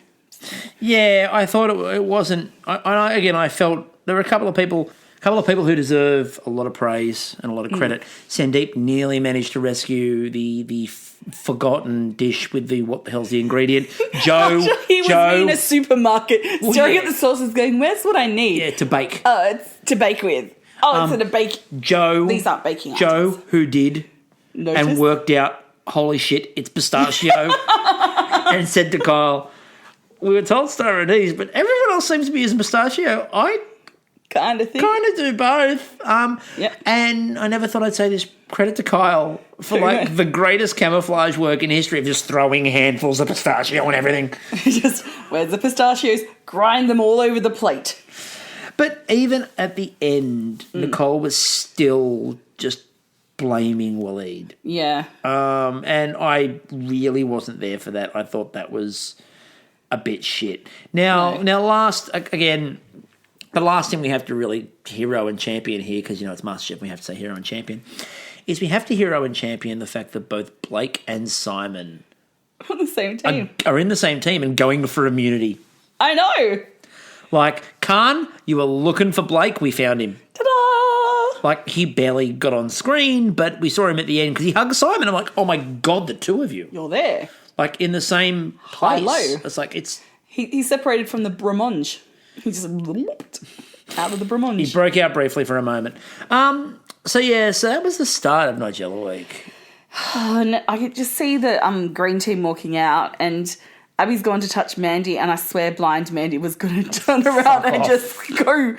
Yeah, I thought it wasn't. I felt there were a couple of people who deserve a lot of praise and a lot of credit. Sandeep nearly managed to rescue the forgotten dish with the what the hell's the ingredient. Joe was in a supermarket staring at the sauces, going, "Where's what I need?" Yeah, to bake. Oh, it's to bake with. Oh, it's in a bake. Joe. These aren't baking items. Joe, who did Notice? And worked out. Holy shit! It's pistachio, and said to Kyle, "We were told star anise, but everyone else seems to be using pistachio. I kind of do both." Yep. And I never thought I'd say this. Credit to Kyle for the greatest camouflage work in history of just throwing handfuls of pistachio on everything. Just where's the pistachios? Grind them all over the plate. But even at the end, Nicole was still just blaming Waleed. Yeah. And I really wasn't there for that. I thought that was a bit shit. Now, the last thing we have to really hero and champion here, because, it's MasterChef, we have to say hero and champion, is we have to hero and champion the fact that both Blake and Simon on the same team are in the same team and going for immunity. I know. Like, Khan, you were looking for Blake, we found him. Ta-da! Like, he barely got on screen, but we saw him at the end because he hugged Simon. I'm like, oh my God, the two of you. You're there. Like, in the same place. Low. It's like, it's... He's separated from the Bramonge. He just out of the Bramonge. He broke out briefly for a moment. So that was the start of Nigella Week. And I could just see the green team walking out, and Abby's gone to touch Mandy, and I swear blind Mandy was going to turn around and just go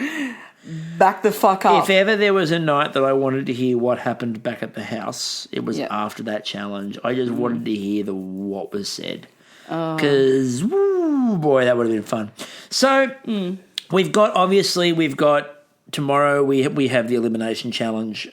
back the fuck up. If ever there was a night that I wanted to hear what happened back at the house, it was after that challenge. I just wanted to hear what was said. Because, boy, that would have been fun. So, we've got tomorrow we have the elimination challenge.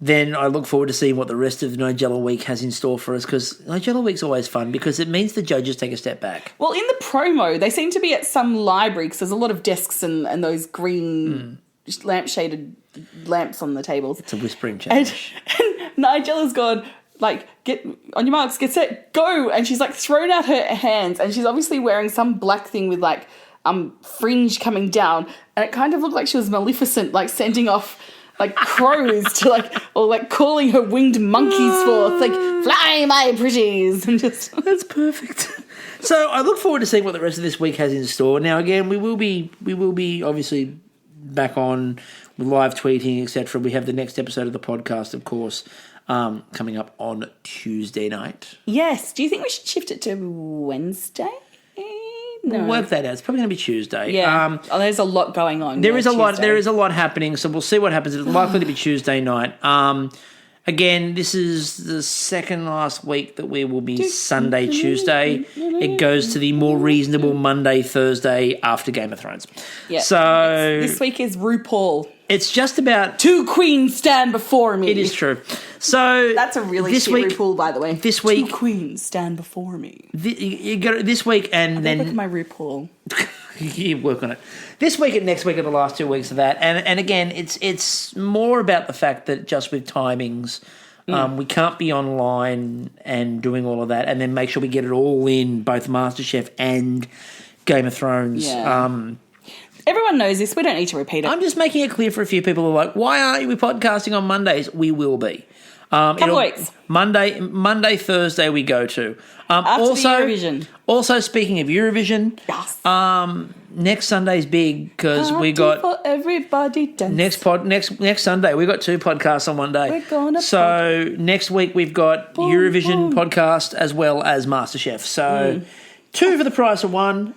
Then I look forward to seeing what the rest of Nigella Week has in store for us, because Nigella Week's always fun because it means the judges take a step back. Well, in the promo, they seem to be at some library because there's a lot of desks and those green lamp-shaded lamps on the tables. It's a whispering challenge. And Nigella's gone, get on your marks, get set, go. And she's thrown out her hands, and she's obviously wearing some black thing with fringe coming down. And it kind of looked like she was Maleficent, sending off crows to or calling her winged monkeys forth, fly my pretties, and just that's perfect. So I look forward to seeing what the rest of this week has in store. Now again, we will be obviously back on with live tweeting, etc. We have the next episode of the podcast, of course, coming up on Tuesday night. Yes. Do you think we should shift it to Wednesday? No. We'll work that out. It's probably going to be Tuesday. Yeah. There's a lot going on. There is a lot happening, so we'll see what happens. It's likely to be Tuesday night. Again, this is the second last week that we will be Sunday, Tuesday. It goes to the more reasonable Monday, Thursday after Game of Thrones. Yeah. So this week is RuPaul. It's just about... Two queens stand before me. It is true. So that's a really shit RuPaul, by the way. This week... Two queens stand before me. You got this week and then... Look at my RuPaul. You work on it. This week and next week are the last 2 weeks of that. And again, it's more about the fact that just with timings, we can't be online and doing all of that and then make sure we get it all in, both MasterChef and Game of Thrones. Yeah. Everyone knows this. We don't need to repeat it. I'm just making it clear for a few people who are like, why aren't we podcasting on Mondays? We will be. Couple weeks. Monday, Thursday we go to. After Also, the Eurovision. Also, speaking of Eurovision, Yes. Next Sunday's big because we got for everybody dance. next Sunday we got 2 podcasts on one day. We're gonna next week we've got Eurovision podcast as well as MasterChef. So 2 for the price of 1.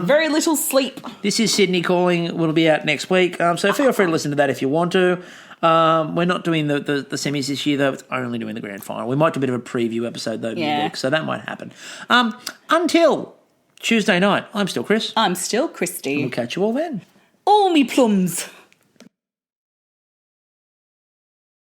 Very little sleep. This is Sydney calling. We'll be out next week. So feel free to listen to that if you want to. We're not doing the semis this year, though. It's only doing the grand final. We might do a bit of a preview episode, though, midweek, so that might happen. Until Tuesday night, I'm still Chris. I'm still Kristie. We'll catch you all then. All me plums.